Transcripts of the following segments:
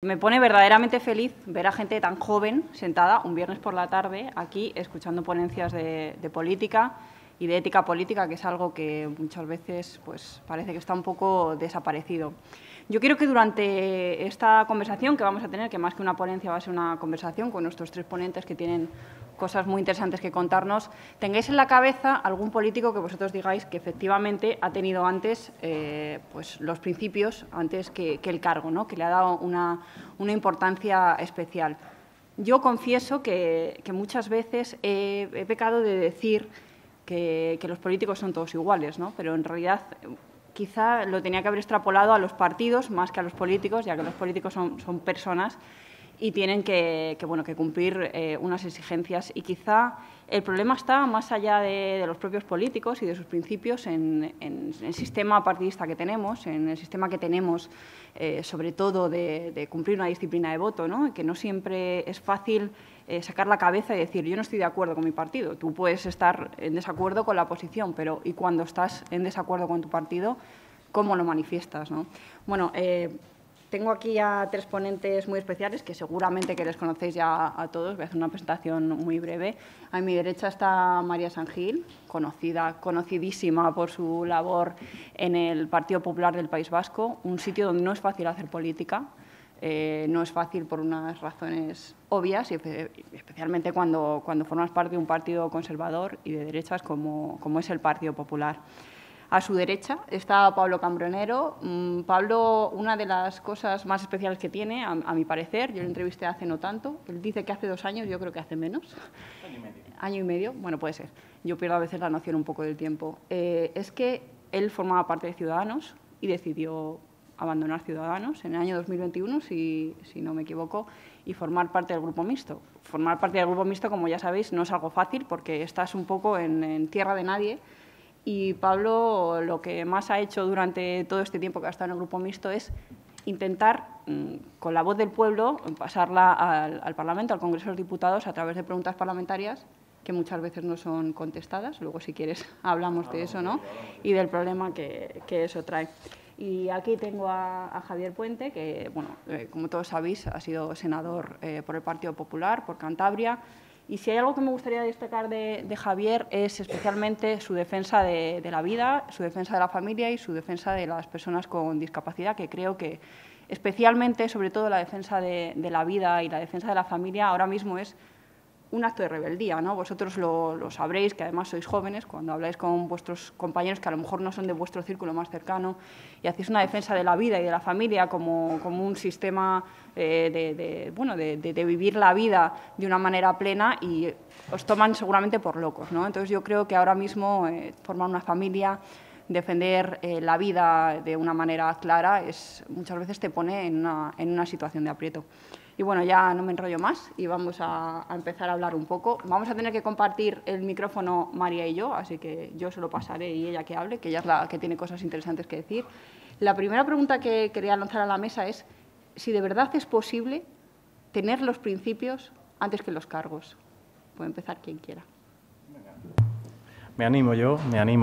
Me pone verdaderamente feliz ver a gente tan joven sentada un viernes por la tarde aquí escuchando ponencias de política y de ética política, que es algo que muchas veces pues, parece que está un poco desaparecido. Yo quiero que durante esta conversación que vamos a tener, que más que una ponencia va a ser una conversación con nuestros tres ponentes que tienen cosas muy interesantes que contarnos, tengáis en la cabeza algún político que vosotros digáis que efectivamente ha tenido antes pues los principios antes que el cargo, ¿no? Que le ha dado una importancia especial. Yo confieso que muchas veces he pecado de decir que los políticos son todos iguales, ¿no? Pero en realidad quizá lo tenía que haber extrapolado a los partidos más que a los políticos, ya que los políticos son personas y tienen que cumplir unas exigencias. Y quizá el problema está más allá de los propios políticos y de sus principios en el sistema partidista que tenemos, en el sistema que tenemos, sobre todo de cumplir una disciplina de voto, ¿no? Que no siempre es fácil sacar la cabeza y decir yo no estoy de acuerdo con mi partido. Tú puedes estar en desacuerdo con la oposición, pero ¿y cuando estás en desacuerdo con tu partido, cómo lo manifiestas, ¿no? Bueno, tengo aquí a tres ponentes muy especiales que seguramente que les conocéis ya a todos. Voy a hacer una presentación muy breve. A mi derecha está María San Gil, conocidísima por su labor en el Partido Popular del País Vasco, un sitio donde no es fácil hacer política. No es fácil por unas razones obvias, y especialmente cuando formas parte de un partido conservador y de derechas como es el Partido Popular. A su derecha está Pablo Cambronero. Pablo, una de las cosas más especiales que tiene, a mi parecer, yo lo entrevisté hace no tanto, él dice que hace 2 años, yo creo que hace menos. Año y medio. Año y medio, bueno, puede ser. Yo pierdo a veces la noción un poco del tiempo. Es que él formaba parte de Ciudadanos y decidió abandonar Ciudadanos en el año 2021, si no me equivoco, y formar parte del Grupo Mixto. Formar parte del Grupo Mixto, como ya sabéis, no es algo fácil porque estás un poco en tierra de nadie. Y Pablo lo que más ha hecho durante todo este tiempo que ha estado en el Grupo Mixto es intentar, con la voz del pueblo, pasarla al Parlamento, al Congreso de los Diputados, a través de preguntas parlamentarias que muchas veces no son contestadas. Luego, si quieres, hablamos de eso, ¿no? Y del problema que eso trae. Y aquí tengo a Javier Puente, que, bueno, como todos sabéis, ha sido senador por el Partido Popular, por Cantabria. Y si hay algo que me gustaría destacar de Javier es especialmente su defensa de la vida, su defensa de la familia y su defensa de las personas con discapacidad, que creo que especialmente, sobre todo, la defensa de la vida y la defensa de la familia ahora mismo es un acto de rebeldía, ¿no? Vosotros lo sabréis, que además sois jóvenes, cuando habláis con vuestros compañeros que a lo mejor no son de vuestro círculo más cercano y hacéis una defensa de la vida y de la familia como un sistema de vivir la vida de una manera plena, y os toman seguramente por locos, ¿no? Entonces yo creo que ahora mismo formar una familia, defender la vida de una manera clara, muchas veces te pone en una situación de aprieto. Y bueno, ya no me enrollo más y vamos a empezar a hablar un poco. Vamos a tener que compartir el micrófono María y yo, así que yo se lo pasaré y ella que hable, que ella es la que tiene cosas interesantes que decir. La primera pregunta que quería lanzar a la mesa es si de verdad es posible tener los principios antes que los cargos. Puede empezar quien quiera. Me animo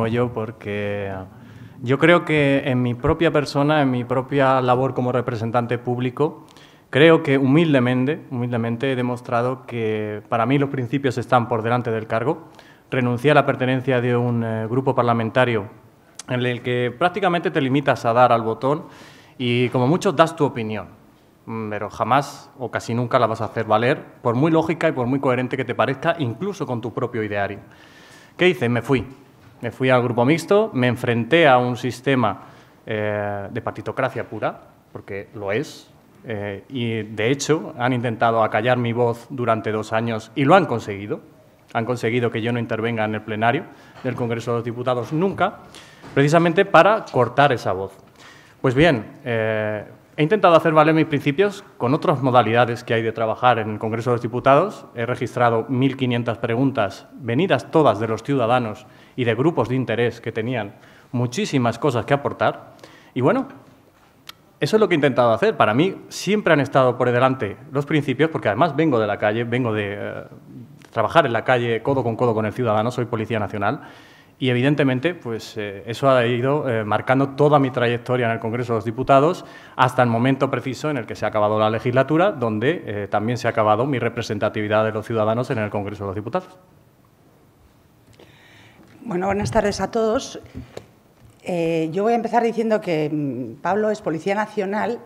yo porque yo creo que en mi propia persona, en mi propia labor como representante público, creo que humildemente he demostrado que para mí los principios están por delante del cargo. Renuncié a la pertenencia de un grupo parlamentario en el que prácticamente te limitas a dar al botón y como mucho das tu opinión, pero jamás o casi nunca la vas a hacer valer, por muy lógica y por muy coherente que te parezca, incluso con tu propio ideario. ¿Qué hice? Me fui al Grupo Mixto, me enfrenté a un sistema de partitocracia pura, porque lo es. Y, de hecho, han intentado acallar mi voz durante 2 años y lo han conseguido. Han conseguido que yo no intervenga en el plenario del Congreso de los Diputados nunca, precisamente para cortar esa voz. Pues bien, he intentado hacer valer mis principios con otras modalidades que hay de trabajar en el Congreso de los Diputados. He registrado 1.500 preguntas, venidas todas de los ciudadanos y de grupos de interés que tenían muchísimas cosas que aportar. Y bueno, eso es lo que he intentado hacer. Para mí siempre han estado por delante los principios, porque además vengo de la calle, vengo de trabajar en la calle codo con el ciudadano, soy Policía Nacional, Y, evidentemente, pues eso ha ido marcando toda mi trayectoria en el Congreso de los Diputados hasta el momento preciso en el que se ha acabado la legislatura, donde también se ha acabado mi representatividad de los ciudadanos en el Congreso de los Diputados. Bueno, buenas tardes a todos. Yo voy a empezar diciendo que Pablo es Policía Nacional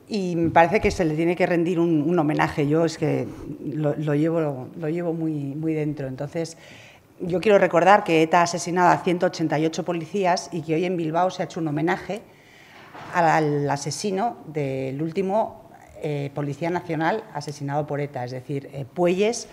y me parece que se le tiene que rendir un homenaje. Yo es que lo llevo muy dentro. Entonces, yo quiero recordar que ETA ha asesinado a 188 policías y que hoy en Bilbao se ha hecho un homenaje al asesino del último Policía Nacional asesinado por ETA. Es decir, Puelles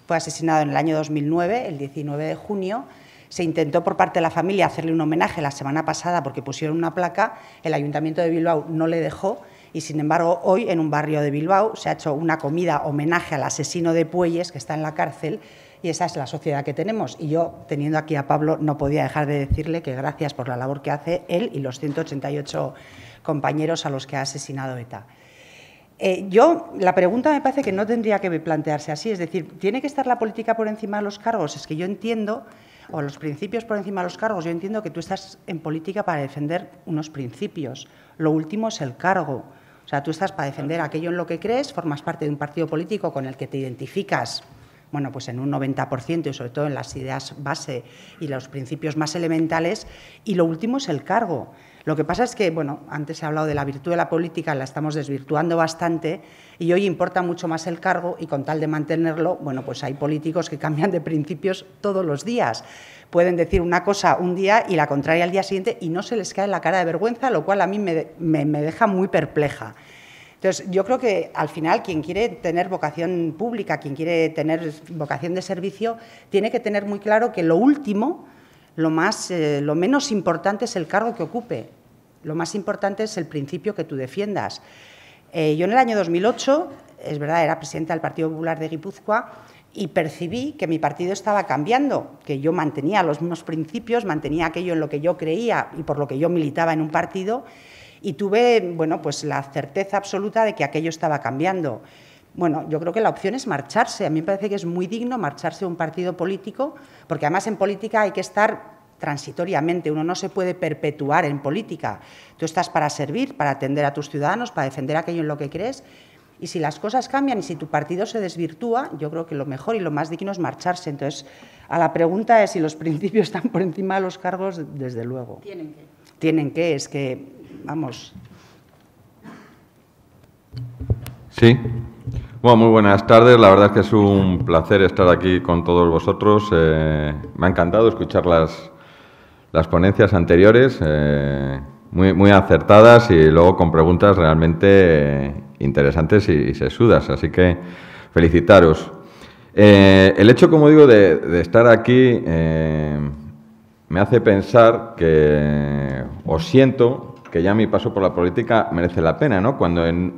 fue asesinado en el año 2009, el 19 de junio. Se intentó por parte de la familia hacerle un homenaje la semana pasada porque pusieron una placa, el Ayuntamiento de Bilbao no le dejó y, sin embargo, hoy en un barrio de Bilbao se ha hecho una comida homenaje al asesino de Puelles, que está en la cárcel, y esa es la sociedad que tenemos. Y yo, teniendo aquí a Pablo, no podía dejar de decirle que gracias por la labor que hace él y los 188 compañeros a los que ha asesinado ETA. La pregunta me parece que no tendría que plantearse así, es decir, ¿tiene que estar la política por encima de los cargos? Es que yo entiendo, o los principios por encima de los cargos, yo entiendo que tú estás en política para defender unos principios. Lo último es el cargo. O sea, tú estás para defender aquello en lo que crees, formas parte de un partido político con el que te identificas, bueno, pues en un 90% y sobre todo en las ideas base y los principios más elementales, y lo último es el cargo. Lo que pasa es que, bueno, antes he hablado de la virtud de la política, la estamos desvirtuando bastante y hoy importa mucho más el cargo y con tal de mantenerlo, bueno, pues hay políticos que cambian de principios todos los días. Pueden decir una cosa un día y la contraria al día siguiente y no se les cae la cara de vergüenza, lo cual a mí me deja muy perpleja. Entonces, yo creo que al final quien quiere tener vocación pública, quien quiere tener vocación de servicio, tiene que tener muy claro que lo último, lo menos importante es el cargo que ocupe. Lo más importante es el principio que tú defiendas. Yo en el año 2008, es verdad, era presidenta del Partido Popular de Guipúzcoa y percibí que mi partido estaba cambiando, que yo mantenía los mismos principios, mantenía aquello en lo que yo creía y por lo que yo militaba en un partido, y tuve, bueno, pues la certeza absoluta de que aquello estaba cambiando. Bueno, yo creo que la opción es marcharse. A mí me parece que es muy digno marcharse de un partido político, porque además en política hay que estar transitoriamente, uno no se puede perpetuar en política. Tú estás para servir, para atender a tus ciudadanos, para defender aquello en lo que crees, y si las cosas cambian y si tu partido se desvirtúa, yo creo que lo mejor y lo más digno es marcharse. Entonces, a la pregunta de si los principios están por encima de los cargos, desde luego. Tienen que. Tienen que, es que, vamos. Sí. Bueno, muy buenas tardes. La verdad es que es un placer estar aquí con todos vosotros. Me ha encantado escuchar las ponencias anteriores, muy acertadas y luego con preguntas realmente interesantes y sesudas. Así que felicitaros. El hecho, como digo, de estar aquí me hace pensar que, o siento que ya mi paso por la política merece la pena, ¿no?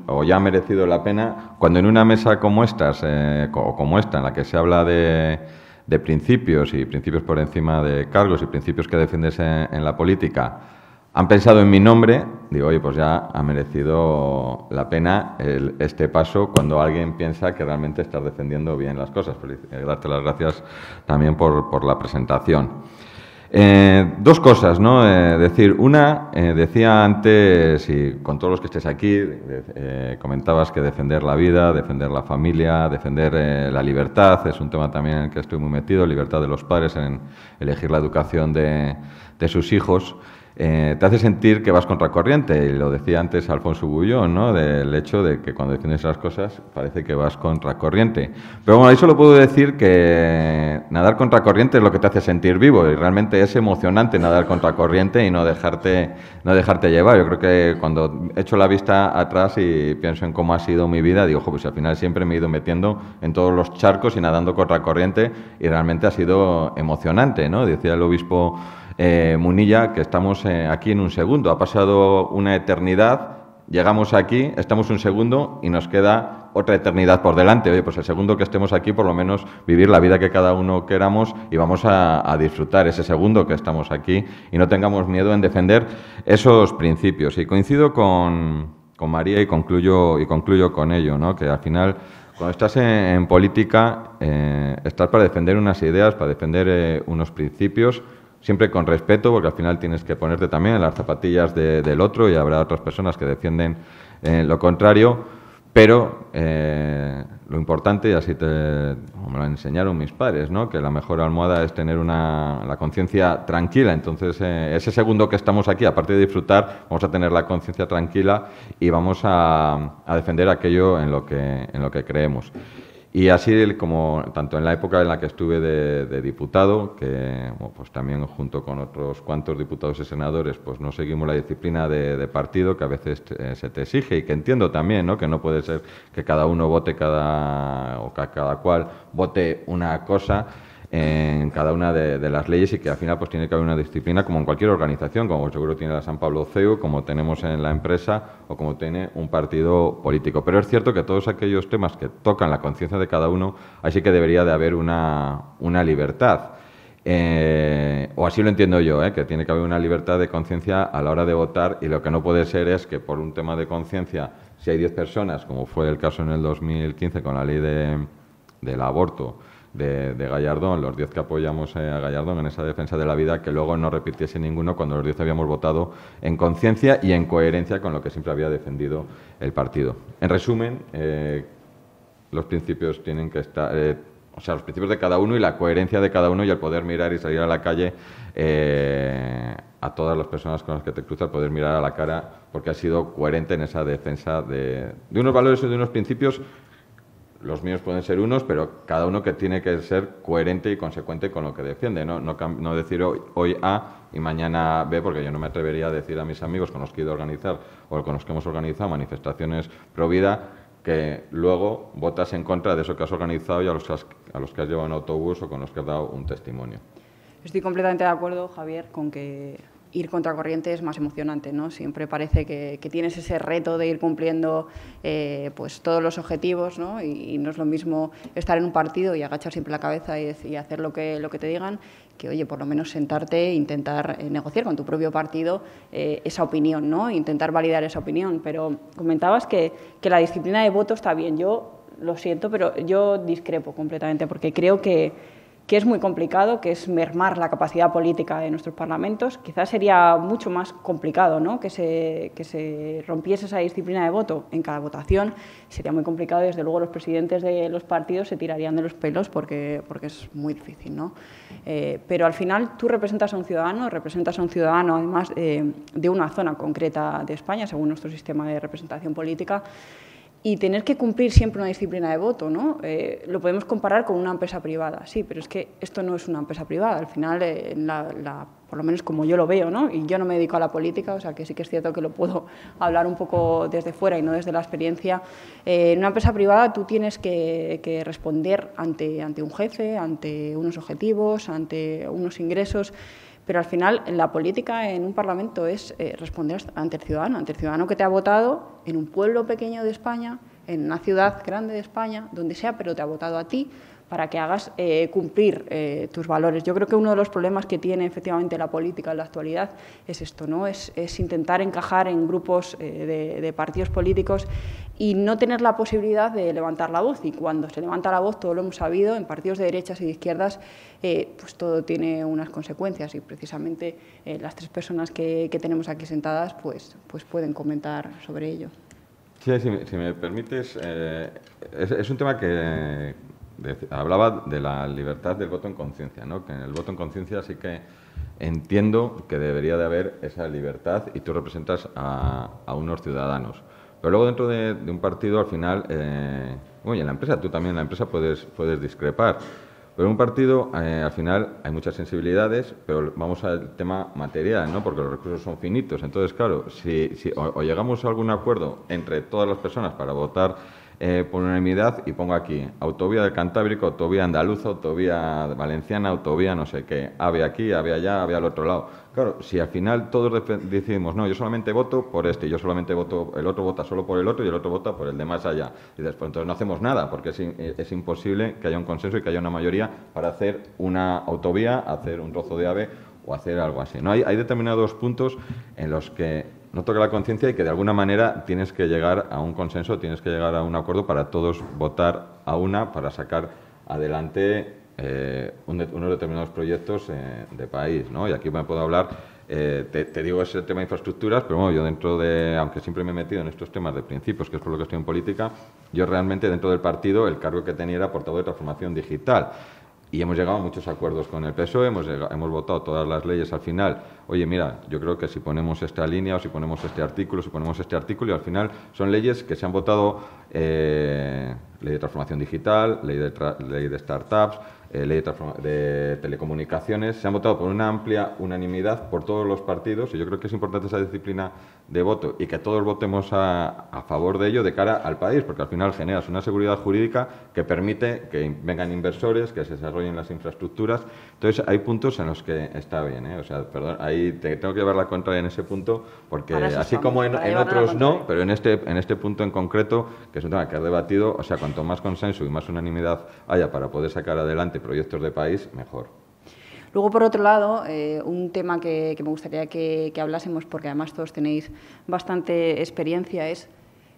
O ya ha merecido la pena, cuando en una mesa como estas, o como esta, en la que se habla de principios y principios por encima de cargos y principios que defiendes en la política, han pensado en mi nombre, digo, oye, pues ya ha merecido la pena este paso cuando alguien piensa que realmente estás defendiendo bien las cosas. Darte las gracias también por la presentación. Dos cosas, ¿no? Decía antes, y con todos los que estéis aquí, comentabas que defender la vida, defender la familia, defender la libertad, es un tema también en el que estoy muy metido, libertad de los padres en elegir la educación de sus hijos. Te hace sentir que vas contracorriente, y lo decía antes Alfonso Bullón, ¿no? Del hecho de que cuando defiendes las cosas parece que vas contracorriente. Pero bueno, ahí solo puedo decir que nadar contracorriente es lo que te hace sentir vivo, y realmente es emocionante nadar contracorriente y no dejarte llevar. Yo creo que cuando echo la vista atrás y pienso en cómo ha sido mi vida, digo, pues al final siempre me he ido metiendo en todos los charcos y nadando contracorriente, y realmente ha sido emocionante, ¿no? Decía el obispo Munilla que estamos aquí en un segundo. Ha pasado una eternidad, llegamos aquí, estamos un segundo y nos queda otra eternidad por delante. Oye, pues el segundo que estemos aquí, por lo menos vivir la vida que cada uno queramos, y vamos a disfrutar ese segundo que estamos aquí y no tengamos miedo en defender esos principios. Y coincido con María y concluyo con ello, ¿no? Que al final, cuando estás en política, estás para defender unas ideas, para defender unos principios, siempre con respeto, porque al final tienes que ponerte también en las zapatillas del otro y habrá otras personas que defienden lo contrario. Pero lo importante, y así me lo enseñaron mis padres, ¿no?, que la mejor almohada es tener la conciencia tranquila. Entonces, ese segundo que estamos aquí, aparte de disfrutar, vamos a tener la conciencia tranquila y vamos a defender aquello en lo que creemos. Y así, como tanto en la época en la que estuve de diputado, que bueno, pues también junto con otros cuantos diputados y senadores, pues no seguimos la disciplina de partido que a veces se te exige, y que entiendo también, ¿no?, que no puede ser que cada uno vote cada cual vote una cosa en cada una de las leyes, y que al final pues tiene que haber una disciplina como en cualquier organización, como seguro tiene la San Pablo CEU, como tenemos en la empresa o como tiene un partido político. Pero es cierto que todos aquellos temas que tocan la conciencia de cada uno, así que debería de haber una libertad. O así lo entiendo yo, que tiene que haber una libertad de conciencia a la hora de votar, y lo que no puede ser es que por un tema de conciencia, si hay 10 personas, como fue el caso en el 2015 con la ley del aborto, de Gallardón, los 10 que apoyamos a Gallardón en esa defensa de la vida, que luego no repitiese ninguno cuando los 10 habíamos votado en conciencia y en coherencia con lo que siempre había defendido el partido. En resumen, los principios tienen que estar, los principios de cada uno y la coherencia de cada uno, y el poder mirar y salir a la calle a todas las personas con las que te cruzas, poder mirar a la cara porque has sido coherente en esa defensa de unos valores y de unos principios. Los míos pueden ser unos, pero cada uno que tiene que ser coherente y consecuente con lo que defiende. No decir hoy A y mañana B, porque yo no me atrevería a decir a mis amigos con los que he ido a organizar o con los que hemos organizado manifestaciones pro vida, que luego votas en contra de eso que has organizado y a los que has llevado en autobús o con los que has dado un testimonio. Estoy completamente de acuerdo, Javier, con que ir contracorriente es más emocionante, ¿no? Siempre parece que tienes ese reto de ir cumpliendo pues todos los objetivos, ¿no? Y no es lo mismo estar en un partido y agachar siempre la cabeza y hacer lo que te digan, que, oye, por lo menos sentarte e intentar negociar con tu propio partido esa opinión, ¿no? Intentar validar esa opinión. Pero comentabas que la disciplina de voto está bien. Yo lo siento, pero yo discrepo completamente, porque creo que es muy complicado, que es mermar la capacidad política de nuestros parlamentos. Quizás sería mucho más complicado, ¿no?, que se rompiese esa disciplina de voto en cada votación. Sería muy complicado, y desde luego los presidentes de los partidos se tirarían de los pelos porque es muy difícil, ¿no? Pero al final tú representas a un ciudadano además de una zona concreta de España, según nuestro sistema de representación política. Y tener que cumplir siempre una disciplina de voto, ¿no? Lo podemos comparar con una empresa privada, sí, pero es que esto no es una empresa privada. Al final, por lo menos como yo lo veo, ¿no? Y yo no me dedico a la política, o sea que sí que es cierto que lo puedo hablar un poco desde fuera y no desde la experiencia. En una empresa privada tú tienes que responder ante un jefe, ante unos objetivos, ante unos ingresos. Pero al final, la política en un parlamento es responder ante el ciudadano que te ha votado en un pueblo pequeño de España, en una ciudad grande de España, donde sea, pero te ha votado a ti para que hagas cumplir tus valores. Yo creo que uno de los problemas que tiene efectivamente la política en la actualidad es esto, ¿no? Es intentar encajar en grupos de partidos políticos y no tener la posibilidad de levantar la voz. Y cuando se levanta la voz, todo lo hemos sabido, en partidos de derechas y de izquierdas, pues todo tiene unas consecuencias, y precisamente las tres personas que tenemos aquí sentadas pues pueden comentar sobre ello. Sí, si me permites, es un tema que hablaba de la libertad del voto en conciencia, ¿no? Que en el voto en conciencia sí que entiendo que debería de haber esa libertad, y tú representas a unos ciudadanos. Pero luego dentro de un partido, al final, y en la empresa, tú también en la empresa puedes discrepar. Pero en un partido, al final, hay muchas sensibilidades, pero vamos al tema material, ¿no? Porque los recursos son finitos. Entonces, claro, si llegamos a algún acuerdo entre todas las personas para votar por unanimidad, y pongo aquí autovía del Cantábrico, autovía andaluza, autovía valenciana, autovía no sé qué, AVE aquí, AVE allá, AVE al otro lado. Claro, si al final todos decidimos, no, yo solamente voto por este, yo solamente voto, el otro vota solo por el otro y el otro vota por el de más allá. Y después, entonces no hacemos nada, porque es imposible que haya un consenso y que haya una mayoría para hacer una autovía, hacer un trozo de AVE o hacer algo así, ¿no? Hay determinados puntos en los que no toca la conciencia y que de alguna manera tienes que llegar a un consenso, tienes que llegar a un acuerdo para todos votar a una, para sacar adelante unos determinados proyectos de país, ¿no? Y aquí me puedo hablar, te digo, es el tema de infraestructuras, pero bueno, yo dentro de, aunque siempre me he metido en estos temas de principios, que es por lo que estoy en política, yo realmente dentro del partido el cargo que tenía era portavoz de transformación digital. Y hemos llegado a muchos acuerdos con el PSOE, hemos votado todas las leyes al final. Oye, mira, yo creo que si ponemos esta línea o si ponemos este artículo, y al final son leyes que se han votado, ley de transformación digital, ley de startups, ley de telecomunicaciones, se han votado por una amplia unanimidad por todos los partidos y yo creo que es importante esa disciplina de voto y que todos votemos a favor de ello de cara al país, porque al final generas una seguridad jurídica que permite que vengan inversores, que se desarrollen las infraestructuras. Entonces, hay puntos en los que está bien, ¿eh? O sea, perdón, ahí tengo que llevar la contraria en ese punto, porque así como en otros no, pero en este punto en concreto, que es un tema que has debatido, o sea, cuanto más consenso y más unanimidad haya para poder sacar adelante proyectos de país, mejor. Luego, por otro lado, un tema que me gustaría que hablásemos, porque además todos tenéis bastante experiencia, es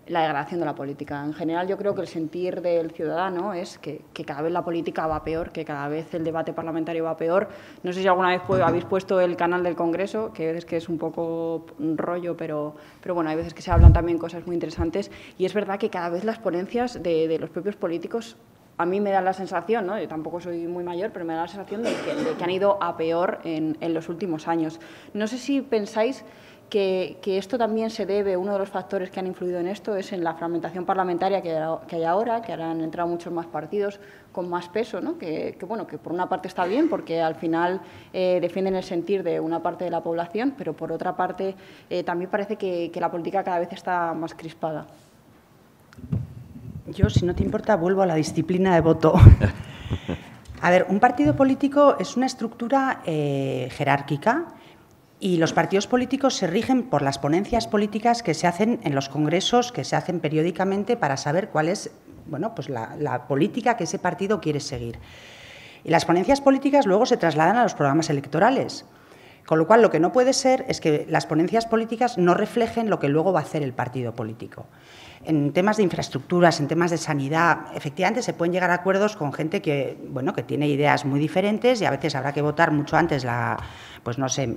la degradación de la política. En general, yo creo que el sentir del ciudadano es que cada vez la política va peor, que cada vez el debate parlamentario va peor. No sé si alguna vez habéis puesto el canal del Congreso, que a veces que es un poco un rollo, pero bueno, hay veces que se hablan también cosas muy interesantes. Y es verdad que cada vez las ponencias de los propios políticos, a mí me da la sensación, ¿no? Yo tampoco soy muy mayor, pero me da la sensación de que han ido a peor en los últimos años. No sé si pensáis que esto también se debe, uno de los factores que han influido en esto es en la fragmentación parlamentaria que hay ahora, que ahora han entrado muchos más partidos con más peso, ¿no? Que por una parte está bien, porque al final defienden el sentir de una parte de la población, pero por otra parte también parece que la política cada vez está más crispada. Yo, si no te importa, vuelvo a la disciplina de voto. A ver, un partido político es una estructura jerárquica y los partidos políticos se rigen por las ponencias políticas que se hacen en los congresos, que se hacen periódicamente para saber cuál es, bueno, pues la política que ese partido quiere seguir. Y las ponencias políticas luego se trasladan a los programas electorales. Con lo cual, lo que no puede ser es que las ponencias políticas no reflejen lo que luego va a hacer el partido político. En temas de infraestructuras, en temas de sanidad, efectivamente se pueden llegar a acuerdos con gente que, bueno, que tiene ideas muy diferentes y a veces habrá que votar mucho antes la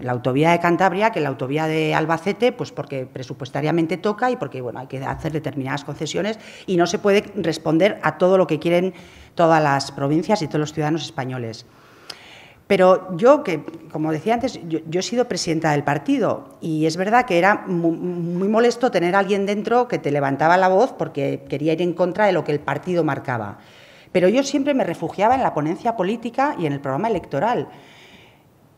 autovía de Cantabria que la autovía de Albacete, pues porque presupuestariamente toca y porque, bueno, hay que hacer determinadas concesiones y no se puede responder a todo lo que quieren todas las provincias y todos los ciudadanos españoles. Pero yo, que como decía antes, yo he sido presidenta del partido y es verdad que era muy molesto tener a alguien dentro que te levantaba la voz porque quería ir en contra de lo que el partido marcaba. Pero yo siempre me refugiaba en la ponencia política y en el programa electoral.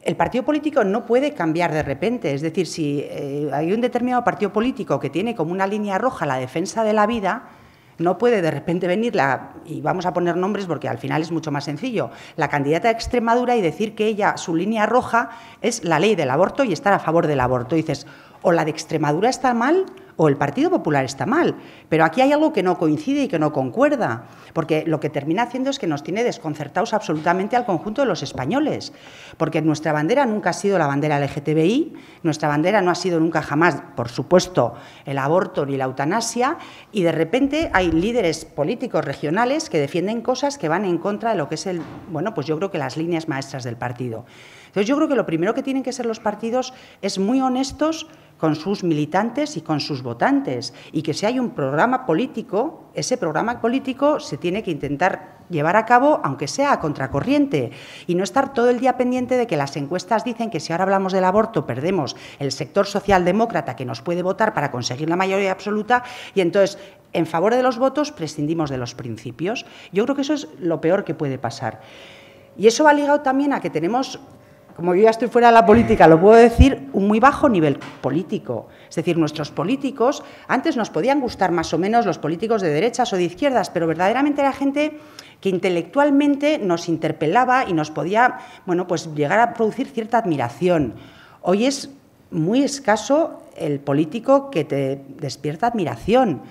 El partido político no puede cambiar de repente. Es decir, si hay un determinado partido político que tiene como una línea roja la defensa de la vida, no puede de repente venir y vamos a poner nombres porque al final es mucho más sencillo, la candidata de Extremadura y decir que ella, su línea roja es la ley del aborto y estar a favor del aborto. Y dices, o la de Extremadura está mal o el Partido Popular está mal. Pero aquí hay algo que no coincide y que no concuerda, porque lo que termina haciendo es que nos tiene desconcertados absolutamente al conjunto de los españoles, porque nuestra bandera nunca ha sido la bandera LGTBI, nuestra bandera no ha sido nunca jamás, por supuesto, el aborto ni la eutanasia, y de repente hay líderes políticos regionales que defienden cosas que van en contra de lo que es pues yo creo que las líneas maestras del partido. Entonces yo creo que lo primero que tienen que ser los partidos es muy honestos con sus militantes y con sus votantes, y que si hay un programa político, ese programa político se tiene que intentar llevar a cabo, aunque sea a contracorriente, y no estar todo el día pendiente de que las encuestas dicen que si ahora hablamos del aborto perdemos el sector socialdemócrata que nos puede votar para conseguir la mayoría absoluta, y entonces, en favor de los votos, prescindimos de los principios. Yo creo que eso es lo peor que puede pasar. Y eso va ligado también a que tenemos, como yo ya estoy fuera de la política, lo puedo decir, un muy bajo nivel político. Es decir, nuestros políticos, antes nos podían gustar más o menos los políticos de derechas o de izquierdas, pero verdaderamente era gente que intelectualmente nos interpelaba y nos podía, pues llegar a producir cierta admiración. Hoy es muy escaso el político que te despierta admiración.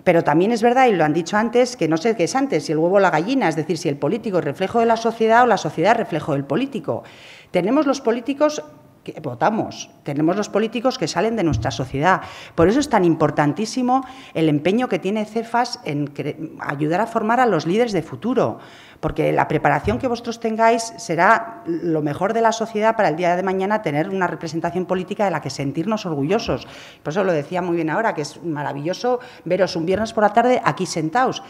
Pero también es verdad, y lo han dicho antes, que no sé qué es antes, si el huevo o la gallina, es decir, si el político es reflejo de la sociedad o la sociedad es reflejo del político. Tenemos los políticos que votamos, tenemos los políticos que salen de nuestra sociedad. Por eso es tan importantísimo el empeño que tiene Cefas en ayudar a formar a los líderes de futuro, porque la preparación que vosotros tengáis será lo mejor de la sociedad para el día de mañana tener una representación política de la que sentirnos orgullosos. Por eso lo decía muy bien ahora, que es maravilloso veros un viernes por la tarde aquí sentados.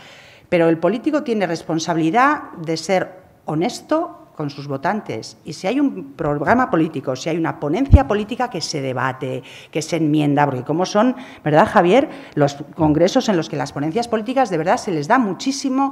Pero el político tiene responsabilidad de ser honesto con sus votantes. Y si hay un programa político, si hay una ponencia política, que se debate, que se enmienda, porque como son, ¿verdad, Javier?, los congresos en los que las ponencias políticas de verdad se les da muchísima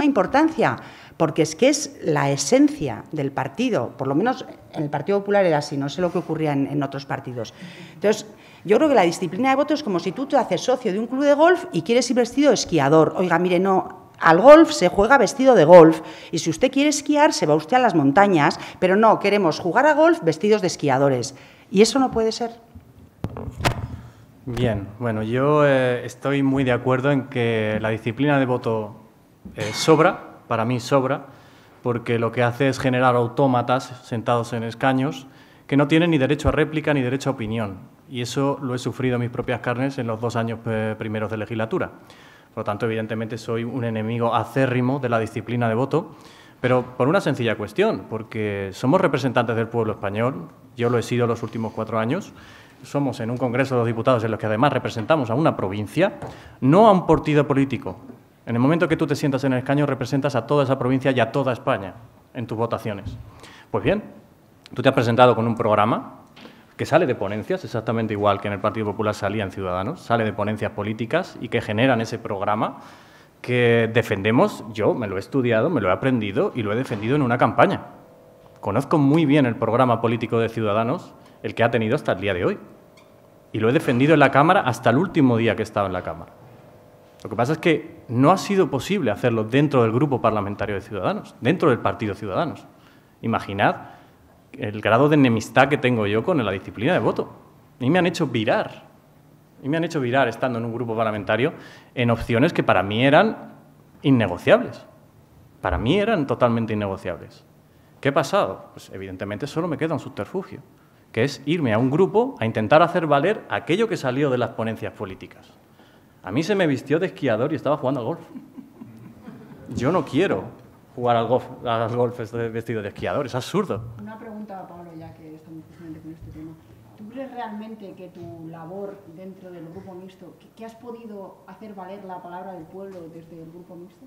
importancia, porque es que es la esencia del partido, por lo menos en el Partido Popular era así, no sé lo que ocurría en otros partidos. Entonces, yo creo que la disciplina de voto es como si tú te haces socio de un club de golf y quieres ir vestido de esquiador. Oiga, mire, no, al golf se juega vestido de golf y si usted quiere esquiar se va usted a las montañas, pero no, queremos jugar a golf vestidos de esquiadores. Y eso no puede ser. Bien, bueno, yo estoy muy de acuerdo en que la disciplina de voto sobra, para mí sobra, porque lo que hace es generar autómatas sentados en escaños que no tienen ni derecho a réplica ni derecho a opinión. Y eso lo he sufrido en mis propias carnes en los 2 años primeros de legislatura. Por lo tanto, evidentemente, soy un enemigo acérrimo de la disciplina de voto, pero por una sencilla cuestión, porque somos representantes del pueblo español, yo lo he sido los últimos 4 años, somos en un Congreso de los Diputados en los que además representamos a una provincia, no a un partido político. En el momento que tú te sientas en el escaño, representas a toda esa provincia y a toda España en tus votaciones. Pues bien, tú te has presentado con un programa que sale de ponencias, exactamente igual que en el Partido Popular salía en Ciudadanos, sale de ponencias políticas y que generan ese programa que defendemos. Yo me lo he estudiado, me lo he aprendido y lo he defendido en una campaña. Conozco muy bien el programa político de Ciudadanos, el que ha tenido hasta el día de hoy, y lo he defendido en la Cámara hasta el último día que he estado en la Cámara. Lo que pasa es que no ha sido posible hacerlo dentro del grupo parlamentario de Ciudadanos, dentro del Partido Ciudadanos. Imaginad el grado de enemistad que tengo yo con la disciplina de voto. Y me han hecho virar. Y me han hecho virar estando en un grupo parlamentario en opciones que para mí eran innegociables. Para mí eran totalmente innegociables. ¿Qué ha pasado? Pues evidentemente solo me queda un subterfugio, que es irme a un grupo a intentar hacer valer aquello que salió de las ponencias políticas. A mí se me vistió de esquiador y estaba jugando al golf. Yo no quiero jugar al golf vestido de esquiador, es absurdo. Una pregunta, Pablo, ya que estamos precisamente con este tema. ¿Tú crees realmente que tu labor dentro del grupo mixto, que has podido hacer valer la palabra del pueblo desde el grupo mixto?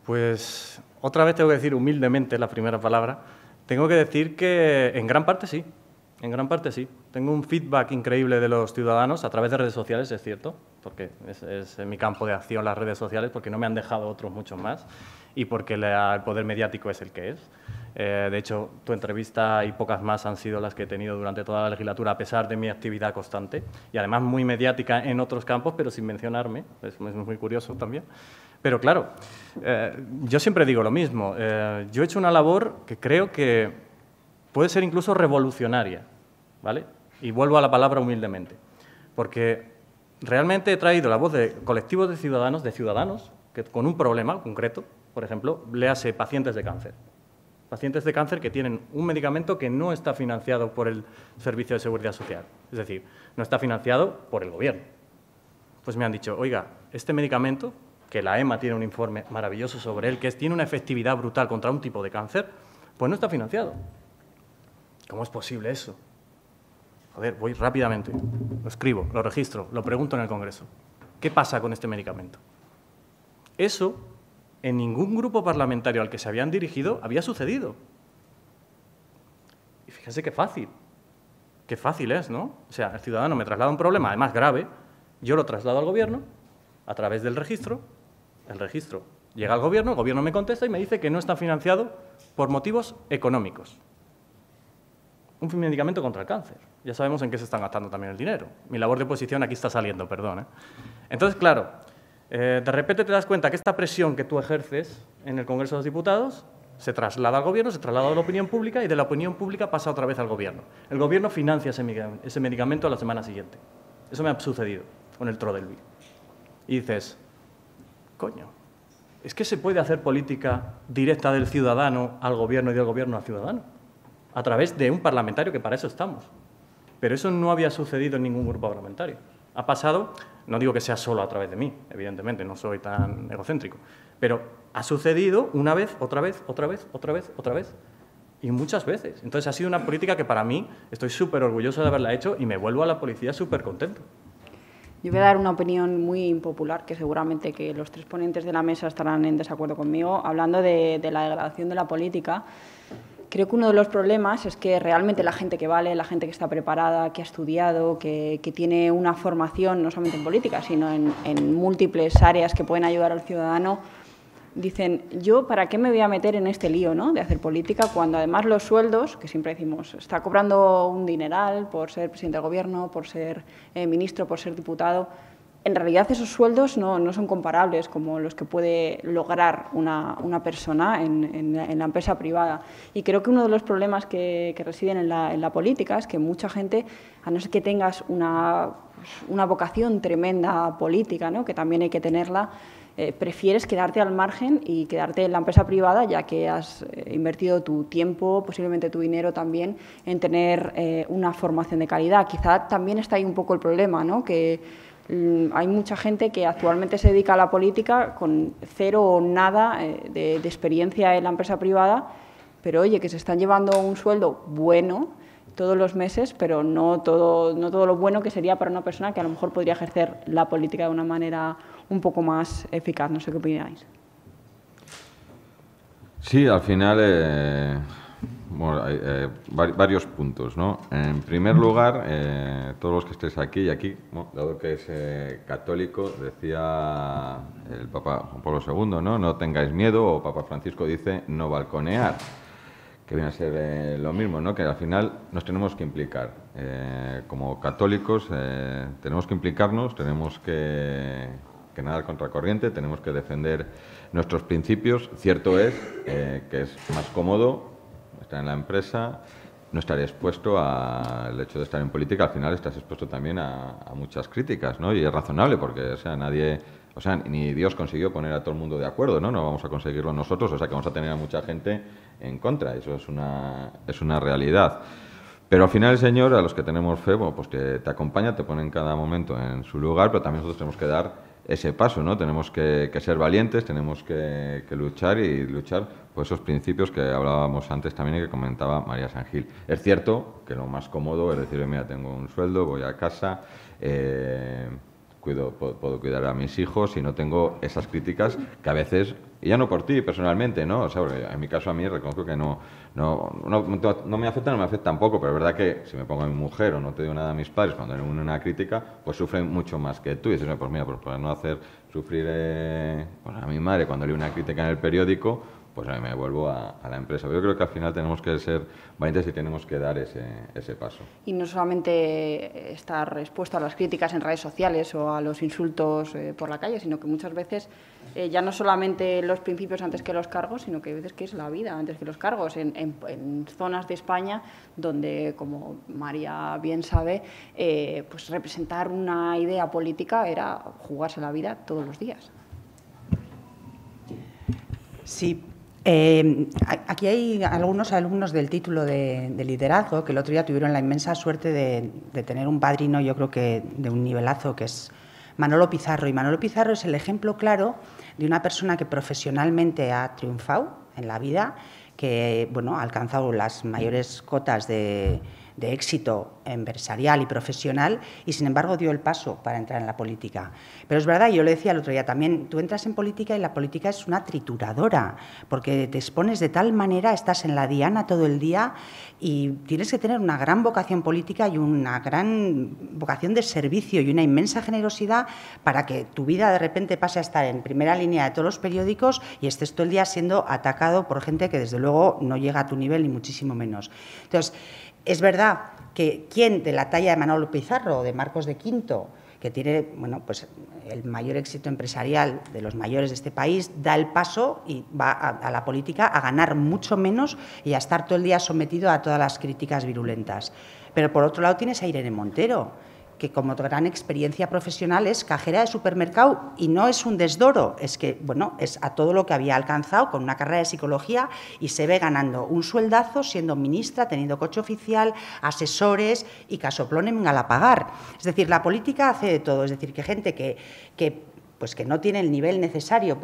Pues otra vez tengo que decir humildemente la primera palabra. Tengo que decir que en gran parte sí, en gran parte sí. Tengo un feedback increíble de los ciudadanos a través de redes sociales, es cierto, porque es mi campo de acción las redes sociales, porque no me han dejado otros muchos más y porque el poder mediático es el que es. De hecho, tu entrevista y pocas más han sido las que he tenido durante toda la legislatura, a pesar de mi actividad constante, y además muy mediática en otros campos, pero sin mencionarme, es muy curioso también. Pero claro, yo siempre digo lo mismo, yo he hecho una labor que creo que puede ser incluso revolucionaria, ¿vale? Y vuelvo a la palabra humildemente, porque realmente he traído la voz de colectivos de ciudadanos que con un problema concreto, por ejemplo, léase pacientes de cáncer. Pacientes de cáncer que tienen un medicamento que no está financiado por el Servicio de Seguridad Social, es decir, no está financiado por el Gobierno. Pues me han dicho, oiga, este medicamento, que la EMA tiene un informe maravilloso sobre él, que tiene una efectividad brutal contra un tipo de cáncer, pues no está financiado. ¿Cómo es posible eso? Joder, voy rápidamente, lo escribo, lo registro, lo pregunto en el Congreso. ¿Qué pasa con este medicamento? Eso, en ningún grupo parlamentario al que se habían dirigido, había sucedido. Y fíjense qué fácil es, ¿no? O sea, el ciudadano me traslada un problema, además grave, yo lo traslado al Gobierno a través del registro, el registro llega al Gobierno, el Gobierno me contesta y me dice que no está financiado por motivos económicos. Un medicamento contra el cáncer. Ya sabemos en qué se están gastando también el dinero. Mi labor de oposición aquí está saliendo, perdón, ¿eh? Entonces, claro, de repente te das cuenta que esta presión que tú ejerces en el Congreso de los Diputados se traslada al Gobierno, se traslada a la opinión pública y de la opinión pública pasa otra vez al Gobierno. El Gobierno financia ese medicamento a la semana siguiente. Eso me ha sucedido con el Trodelvy. Y dices, coño, ¿es que se puede hacer política directa del ciudadano al Gobierno y del Gobierno al ciudadano? a través de un parlamentario, que para eso estamos. Pero eso no había sucedido en ningún grupo parlamentario. Ha pasado, no digo que sea solo a través de mí, evidentemente, no soy tan egocéntrico, pero ha sucedido una vez, otra vez, otra vez, otra vez, otra vez, y muchas veces. Entonces ha sido una política que para mí estoy súper orgulloso de haberla hecho y me vuelvo a la policía súper contento. Yo voy a dar una opinión muy impopular, que seguramente que los tres ponentes de la mesa estarán en desacuerdo conmigo, hablando de la degradación de la política. Creo que uno de los problemas es que realmente la gente que vale, la gente que está preparada, que ha estudiado, que tiene una formación no solamente en política, sino en múltiples áreas que pueden ayudar al ciudadano, dicen, yo para qué me voy a meter en este lío, ¿no?, de hacer política, cuando además los sueldos, que siempre decimos, está cobrando un dineral por ser presidente del gobierno, por ser ministro, por ser diputado. En realidad esos sueldos no son comparables como los que puede lograr una persona en la empresa privada. Y creo que uno de los problemas que residen en la política es que mucha gente, a no ser que tengas una vocación tremenda política, ¿no?, que también hay que tenerla, prefieres quedarte al margen y quedarte en la empresa privada, ya que has invertido tu tiempo, posiblemente tu dinero también, en tener una formación de calidad. Quizá también está ahí un poco el problema, ¿no?, que hay mucha gente que actualmente se dedica a la política con cero o nada de experiencia en la empresa privada, pero oye, que se están llevando un sueldo bueno todos los meses, pero no todo lo bueno que sería para una persona que a lo mejor podría ejercer la política de una manera un poco más eficaz. No sé qué opináis. Sí, al final bueno, hay varios puntos, ¿no? En primer lugar, todos los que estéis aquí y aquí, bueno, dado que es católico, decía el Papa Juan Pablo II, ¿no? No tengáis miedo, o Papa Francisco dice no balconear, que viene a ser lo mismo, ¿no?, que al final nos tenemos que implicar. Como católicos tenemos que implicarnos, tenemos que nadar contracorriente, tenemos que defender nuestros principios. Cierto es que es más cómodo estar en la empresa, no estar expuesto al hecho de estar en política. Al final estás expuesto también a muchas críticas, ¿no? Y es razonable porque, ni Dios consiguió poner a todo el mundo de acuerdo, ¿no? No vamos a conseguirlo nosotros, o sea que vamos a tener a mucha gente en contra. Eso es una realidad. Pero al final el Señor, a los que tenemos fe, bueno, pues te acompaña, te pone en cada momento en su lugar, pero también nosotros tenemos que dar ese paso, ¿no? Tenemos que ser valientes, tenemos que luchar y luchar por esos principios que hablábamos antes también y que comentaba María San Gil. Es cierto que lo más cómodo es decir, mira, tengo un sueldo, voy a casa, puedo cuidar a mis hijos y no tengo esas críticas que a veces, y ya no por ti personalmente, ¿no? O sea, porque en mi caso a mí reconozco que no me afecta, no me afecta tampoco, pero es verdad que si me pongo a mi mujer o no te digo nada a mis padres cuando hay una crítica, pues sufren mucho más que tú. Y dices, pues mira, pues para no hacer sufrir a mi madre cuando leo una crítica en el periódico, pues me vuelvo a la empresa. Yo creo que al final tenemos que ser valientes y tenemos que dar ese paso. Y no solamente estar expuesto a las críticas en redes sociales o a los insultos por la calle, sino que muchas veces ya no solamente los principios antes que los cargos, sino que a veces que es la vida antes que los cargos. En zonas de España donde, como María bien sabe, pues representar una idea política era jugarse la vida todos los días. Sí. Aquí hay algunos alumnos del título de liderazgo que el otro día tuvieron la inmensa suerte de tener un padrino, yo creo que de un nivelazo, que es Manolo Pizarro. Y Manolo Pizarro es el ejemplo claro de una persona que profesionalmente ha triunfado en la vida, que bueno, ha alcanzado las mayores cotas de éxito empresarial y profesional y, sin embargo, dio el paso para entrar en la política. Pero es verdad, yo le decía el otro día también, tú entras en política y la política es una trituradora, porque te expones de tal manera, estás en la diana todo el día y tienes que tener una gran vocación política y una gran vocación de servicio y una inmensa generosidad para que tu vida de repente pase a estar en primera línea de todos los periódicos y estés todo el día siendo atacado por gente que, desde luego, no llega a tu nivel ni muchísimo menos. Entonces, es verdad que quien de la talla de Manolo Pizarro o de Marcos de Quinto, que tiene pues el mayor éxito empresarial de los mayores de este país, da el paso y va a la política a ganar mucho menos y a estar todo el día sometido a todas las críticas virulentas. Pero por otro lado tienes a Irene Montero, que como gran experiencia profesional es cajera de supermercado y no es un desdoro, es que, bueno, es a todo lo que había alcanzado con una carrera de psicología y se ve ganando un sueldazo siendo ministra, teniendo coche oficial, asesores y casoplón en Galapagar. Es decir, la política hace de todo, es decir, que gente que no tiene el nivel necesario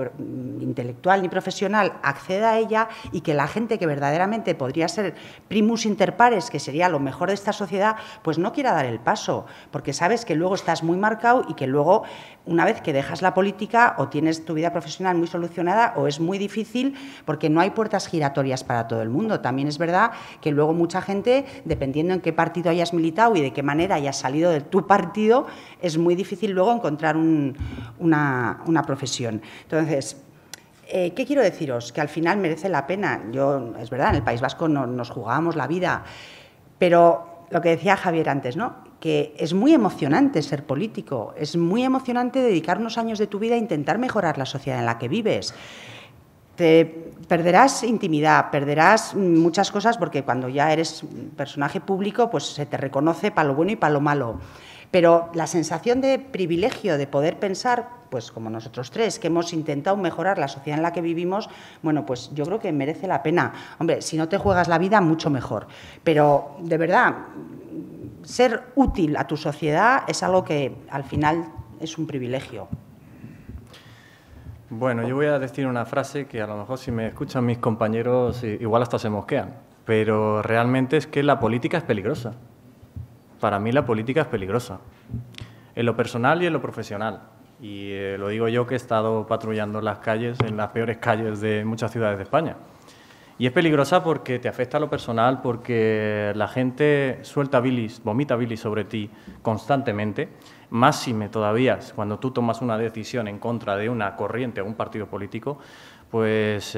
intelectual ni profesional acceda a ella y que la gente que verdaderamente podría ser primus inter pares, que sería lo mejor de esta sociedad, pues no quiera dar el paso, porque sabes que luego estás muy marcado y que luego, una vez que dejas la política, o tienes tu vida profesional muy solucionada o es muy difícil porque no hay puertas giratorias para todo el mundo. También es verdad que luego mucha gente, dependiendo en qué partido hayas militado y de qué manera hayas salido de tu partido, es muy difícil luego encontrar una profesión. Entonces, ¿qué quiero deciros? Que al final merece la pena. Yo, es verdad, en el País Vasco nos jugábamos la vida, pero lo que decía Javier antes, ¿no? Que es muy emocionante ser político, es muy emocionante dedicar unos años de tu vida a intentar mejorar la sociedad en la que vives. Te perderás intimidad, perderás muchas cosas porque cuando ya eres personaje público, pues se te reconoce para lo bueno y para lo malo. Pero la sensación de privilegio de poder pensar, pues como nosotros tres, que hemos intentado mejorar la sociedad en la que vivimos, bueno, pues yo creo que merece la pena. Hombre, si no te juegas la vida, mucho mejor. Pero, de verdad, ser útil a tu sociedad es algo que, al final, es un privilegio. Bueno, yo voy a decir una frase que a lo mejor si me escuchan mis compañeros igual hasta se mosquean, pero realmente es que la política es peligrosa. Para mí la política es peligrosa, en lo personal y en lo profesional. Y lo digo yo que he estado patrullando las calles, en las peores calles de muchas ciudades de España. Y es peligrosa porque te afecta a lo personal, porque la gente suelta bilis, vomita bilis sobre ti constantemente. Máxime todavía cuando tú tomas una decisión en contra de una corriente o un partido político, pues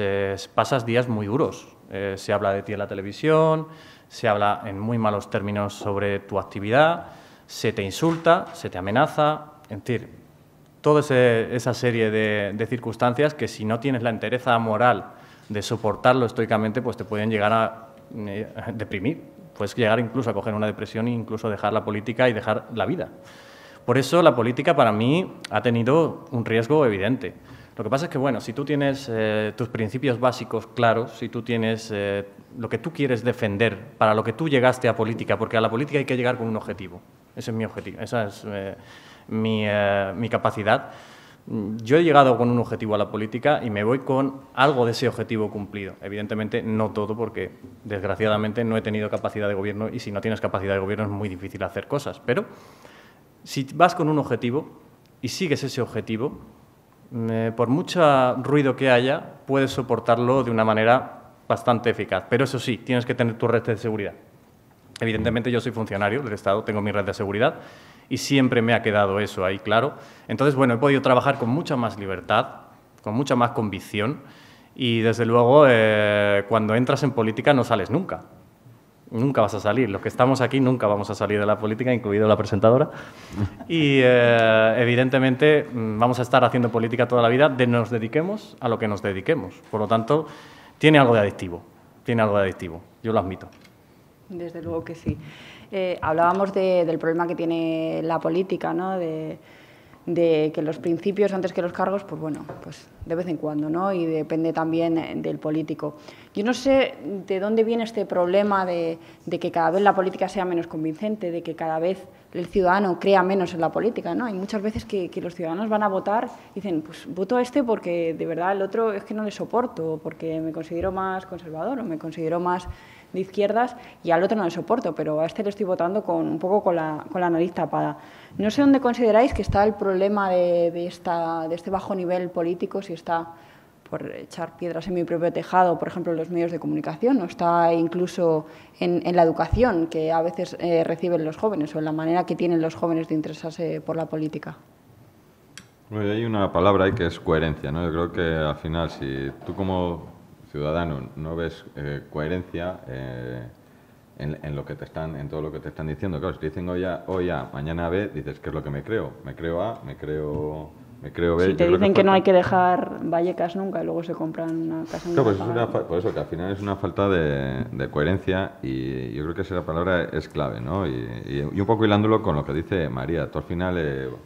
pasas días muy duros. Se habla de ti en la televisión, se habla en muy malos términos sobre tu actividad, se te insulta, se te amenaza, en fin, toda esa serie de circunstancias que si no tienes la entereza moral de soportarlo estoicamente, pues te pueden llegar a deprimir. Puedes llegar incluso a coger una depresión e incluso dejar la política y dejar la vida. Por eso la política para mí ha tenido un riesgo evidente. Lo que pasa es que, bueno, si tú tienes tus principios básicos claros, si tú tienes lo que tú quieres defender, para lo que tú llegaste a política, porque a la política hay que llegar con un objetivo. Ese es mi objetivo, esa es mi capacidad. Yo he llegado con un objetivo a la política y me voy con algo de ese objetivo cumplido. Evidentemente, no todo, porque desgraciadamente no he tenido capacidad de gobierno y si no tienes capacidad de gobierno es muy difícil hacer cosas. Pero si vas con un objetivo y sigues ese objetivo, por mucho ruido que haya, puedes soportarlo de una manera bastante eficaz. Pero eso sí, tienes que tener tu red de seguridad. Evidentemente yo soy funcionario del Estado, tengo mi red de seguridad y siempre me ha quedado eso ahí claro. Entonces, bueno, he podido trabajar con mucha más libertad, con mucha más convicción y, desde luego, cuando entras en política no sales nunca. Nunca vas a salir. Los que estamos aquí nunca vamos a salir de la política, incluido la presentadora. Y, evidentemente, vamos a estar haciendo política toda la vida, nos dediquemos a lo que nos dediquemos. Por lo tanto, tiene algo de adictivo. Tiene algo de adictivo. Yo lo admito. Desde luego que sí. Hablábamos del problema que tiene la política, ¿no? De que los principios antes que los cargos, pues bueno, pues de vez en cuando, ¿no? Y depende también del político. Yo no sé de dónde viene este problema de que cada vez la política sea menos convincente, de que cada vez el ciudadano crea menos en la política, ¿no? Hay muchas veces que los ciudadanos van a votar y dicen, pues voto a este porque de verdad el otro es que no le soporto, porque me considero más conservador o me considero más de izquierdas y al otro no le soporto, pero a este le estoy votando un poco con la nariz tapada. No sé dónde consideráis que está el problema de este bajo nivel político, si está por echar piedras en mi propio tejado, por ejemplo, en los medios de comunicación, o está incluso en la educación que a veces reciben los jóvenes o en la manera que tienen los jóvenes de interesarse por la política. Bueno, hay una palabra ahí que es coherencia, ¿no? Yo creo que al final, si tú como ciudadano no ves coherencia en lo que te están, en todo lo que te están diciendo, claro, si te dicen hoy A, mañana B, dices, ¿qué es lo que me creo? ¿Me creo A? ¿Me creo me creo ver. Si te dicen que no hay que dejar Vallecas nunca y luego se compran una casa en Claro, pues por eso que al final es una falta de coherencia y yo creo que esa palabra es clave, ¿no? Y un poco hilándolo con lo que dice María, tú al final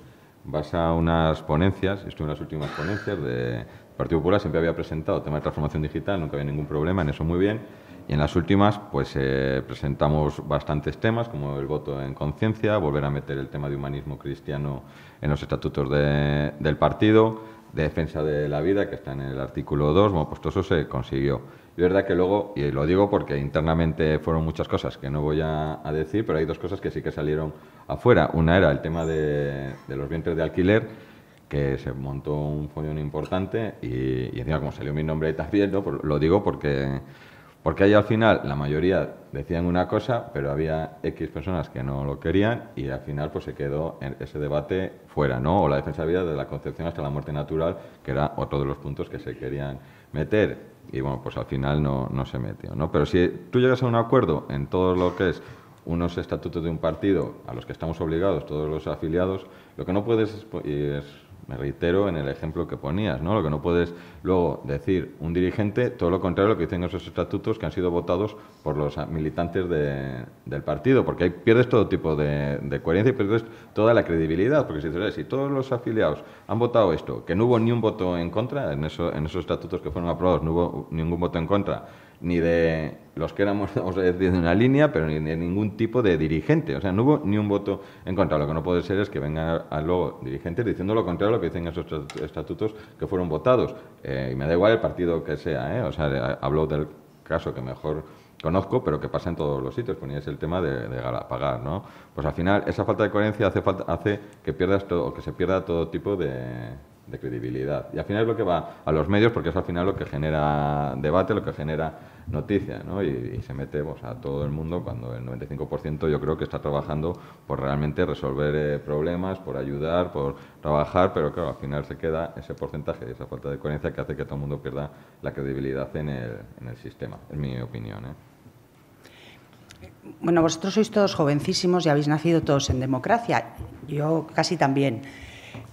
vas a unas ponencias, estuve en las últimas ponencias del Partido Popular, siempre había presentado tema de transformación digital, nunca había ningún problema, en eso muy bien. Y en las últimas, pues presentamos bastantes temas, como el voto en conciencia, volver a meter el tema de humanismo cristiano en los estatutos del partido, de defensa de la vida, que está en el artículo 2, bueno, pues todo eso se consiguió. Y es verdad que luego, y lo digo porque internamente fueron muchas cosas que no voy a decir, pero hay dos cosas que sí que salieron afuera. Una era el tema de los vientres de alquiler, que se montó un follón importante y encima como salió mi nombre ahí también, ¿no? Pues lo digo porque ahí al final la mayoría decían una cosa, pero había X personas que no lo querían y al final pues se quedó en ese debate fuera, ¿no? O la defensa de la vida desde la concepción hasta la muerte natural, que era otro de los puntos que se querían meter. Y bueno, pues al final no se metió, ¿no? Pero si tú llegas a un acuerdo en todo lo que es unos estatutos de un partido a los que estamos obligados todos los afiliados, lo que no puedes me reitero en el ejemplo que ponías, ¿no? Lo que no puedes luego decir un dirigente, todo lo contrario a lo que dicen esos estatutos que han sido votados por los militantes del partido, porque ahí pierdes todo tipo de coherencia y pierdes toda la credibilidad, porque si todos los afiliados han votado esto, que no hubo ni un voto en contra, en esos estatutos que fueron aprobados no hubo ningún voto en contra, ni de los que éramos, vamos a decir, de una línea, pero ni de ningún tipo de dirigente. O sea, no hubo ni un voto en contra. Lo que no puede ser es que vengan luego dirigentes diciendo lo contrario a lo que dicen esos estatutos que fueron votados. Y me da igual el partido que sea, ¿eh? O sea, hablo del caso que mejor conozco, pero que pasa en todos los sitios. Poníais el tema de pagar, ¿no? Pues al final, esa falta de coherencia hace que pierdas todo, que se pierda todo tipo de credibilidad. Y al final es lo que va a los medios, porque es al final lo que genera debate, lo que genera noticia, ¿no? Y se mete a todo el mundo cuando el 95% yo creo que está trabajando por realmente resolver problemas, por ayudar, por trabajar, pero claro, al final se queda ese porcentaje, esa falta de coherencia que hace que todo el mundo pierda la credibilidad en el sistema, es mi opinión, ¿eh? Bueno, vosotros sois todos jovencísimos y habéis nacido todos en democracia. Yo casi también.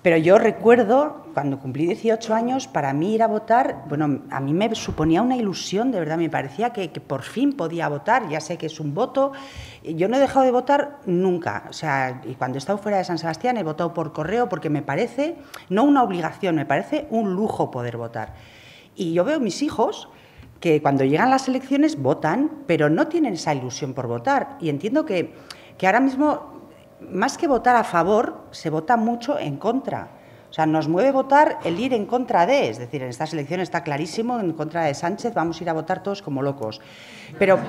Pero yo recuerdo, cuando cumplí 18 años, para mí ir a votar, bueno, a mí me suponía una ilusión, de verdad, me parecía que por fin podía votar, ya sé que es un voto. Yo no he dejado de votar nunca, o sea, y cuando he estado fuera de San Sebastián he votado por correo porque me parece, no una obligación, me parece un lujo poder votar. Y yo veo a mis hijos que cuando llegan las elecciones votan, pero no tienen esa ilusión por votar. Y entiendo que ahora mismo, más que votar a favor, se vota mucho en contra. O sea, nos mueve votar el ir en contra de, es decir, en estas elecciones está clarísimo, en contra de Sánchez vamos a ir a votar todos como locos. Pero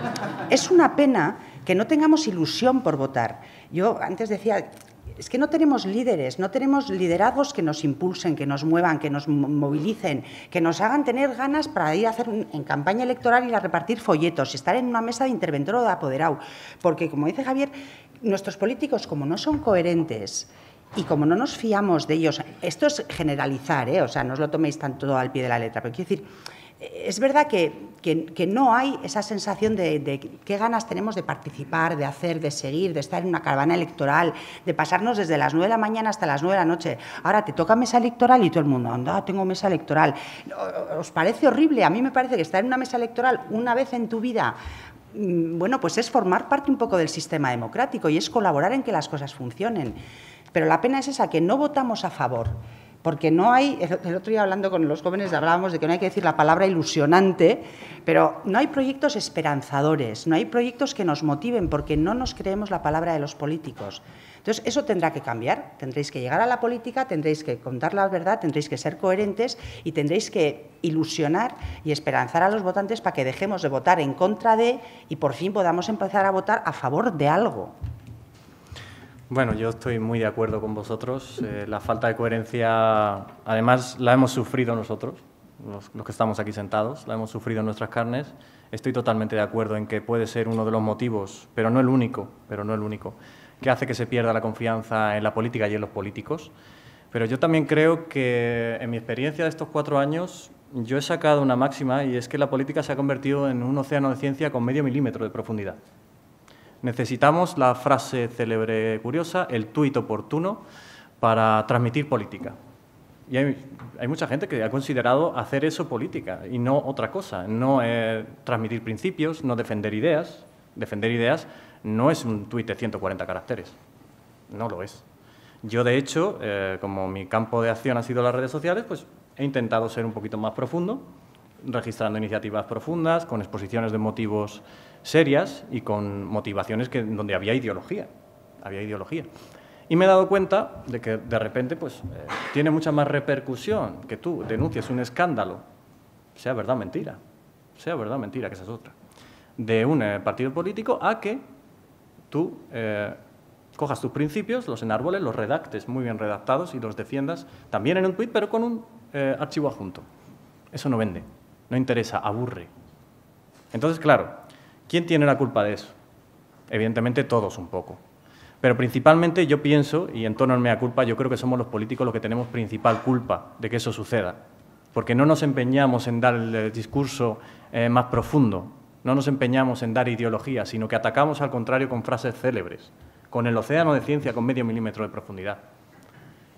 es una pena que no tengamos ilusión por votar. Yo antes decía, es que no tenemos líderes, no tenemos liderazgos que nos impulsen, que nos muevan, que nos movilicen, que nos hagan tener ganas para ir a hacer en campaña electoral, ir a repartir folletos, estar en una mesa de interventor o de apoderado. Porque, como dice Javier, nuestros políticos, como no son coherentes y como no nos fiamos de ellos, esto es generalizar, o sea, no os lo toméis tanto al pie de la letra, pero quiero decir, es verdad que no hay esa sensación de qué ganas tenemos de participar, de hacer, de seguir, de estar en una caravana electoral, de pasarnos desde las 9 de la mañana hasta las 9 de la noche. Ahora te toca mesa electoral y todo el mundo, anda, tengo mesa electoral. ¿Os parece horrible? A mí me parece que estar en una mesa electoral una vez en tu vida, bueno, pues es formar parte un poco del sistema democrático y es colaborar en que las cosas funcionen. Pero la pena es esa, que no votamos a favor, porque no hay, el otro día hablando con los jóvenes hablábamos de que no hay que decir la palabra ilusionante, pero no hay proyectos esperanzadores, no hay proyectos que nos motiven, porque no nos creemos la palabra de los políticos. Entonces, eso tendrá que cambiar, tendréis que llegar a la política, tendréis que contar la verdad, tendréis que ser coherentes y tendréis que ilusionar y esperanzar a los votantes para que dejemos de votar en contra de y por fin podamos empezar a votar a favor de algo. Bueno, yo estoy muy de acuerdo con vosotros. La falta de coherencia, además, la hemos sufrido nosotros, los que estamos aquí sentados, la hemos sufrido en nuestras carnes. Estoy totalmente de acuerdo en que puede ser uno de los motivos, pero no el único, que hace que se pierda la confianza en la política y en los políticos. Pero yo también creo que, en mi experiencia de estos 4 años, yo he sacado una máxima y es que la política se ha convertido en un océano de ciencia con medio milímetro de profundidad. Necesitamos la frase célebre curiosa, el tuit oportuno, para transmitir política. Y hay mucha gente que ha considerado hacer eso política y no otra cosa, no transmitir principios, no defender ideas. Defender ideas no es un tuit de 140 caracteres, no lo es. Yo, de hecho, como mi campo de acción ha sido las redes sociales, pues he intentado ser un poquito más profundo, registrando iniciativas profundas, con exposiciones de motivos serias y con motivaciones donde había ideología. Y me he dado cuenta de que, de repente, pues, tiene mucha más repercusión que tú denuncies un escándalo, sea verdad o mentira, que esa es otra, de un partido político, a que tú cojas tus principios, los enarboles, los redactes muy bien redactados y los defiendas también en un tuit, pero con un archivo adjunto. Eso no vende, no interesa, aburre. Entonces, claro, ¿quién tiene la culpa de eso? Evidentemente todos un poco. Pero principalmente yo pienso, y en tono en mea culpa, yo creo que somos los políticos los que tenemos principal culpa de que eso suceda. Porque no nos empeñamos en dar el discurso más profundo, no nos empeñamos en dar ideología, sino que atacamos al contrario con frases célebres, con el océano de ciencia con medio milímetro de profundidad.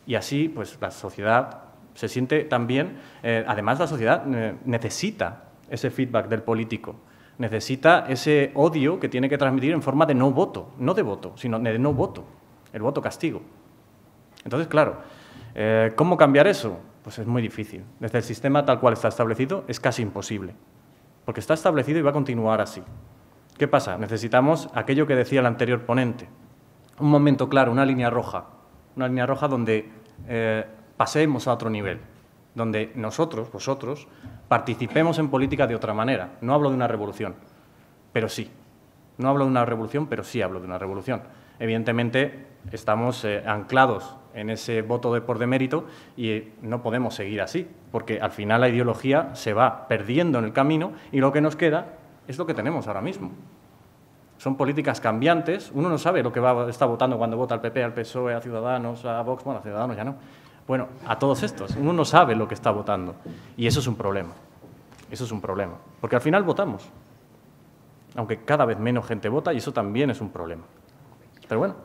Y así, pues, la sociedad se siente también, además la sociedad necesita ese feedback del político, necesita ese odio que tiene que transmitir en forma de no voto, no de voto, sino de no voto, el voto castigo. Entonces, claro, ¿cómo cambiar eso? Pues es muy difícil. Desde el sistema tal cual está establecido es casi imposible, porque está establecido y va a continuar así. ¿Qué pasa? Necesitamos aquello que decía el anterior ponente, un momento claro, una línea roja donde pasemos a otro nivel, donde nosotros, vosotros, participemos en política de otra manera. No hablo de una revolución, pero sí. No hablo de una revolución, pero sí hablo de una revolución. Evidentemente, estamos anclados en ese voto por demérito y no podemos seguir así, porque al final la ideología se va perdiendo en el camino y lo que nos queda es lo que tenemos ahora mismo. Son políticas cambiantes, uno no sabe lo que está votando cuando vota al PP, al PSOE, a Ciudadanos, a Vox, bueno, a Ciudadanos ya no. Bueno, a todos estos, uno no sabe lo que está votando y eso es un problema, porque al final votamos, aunque cada vez menos gente vota y eso también es un problema. Pero bueno,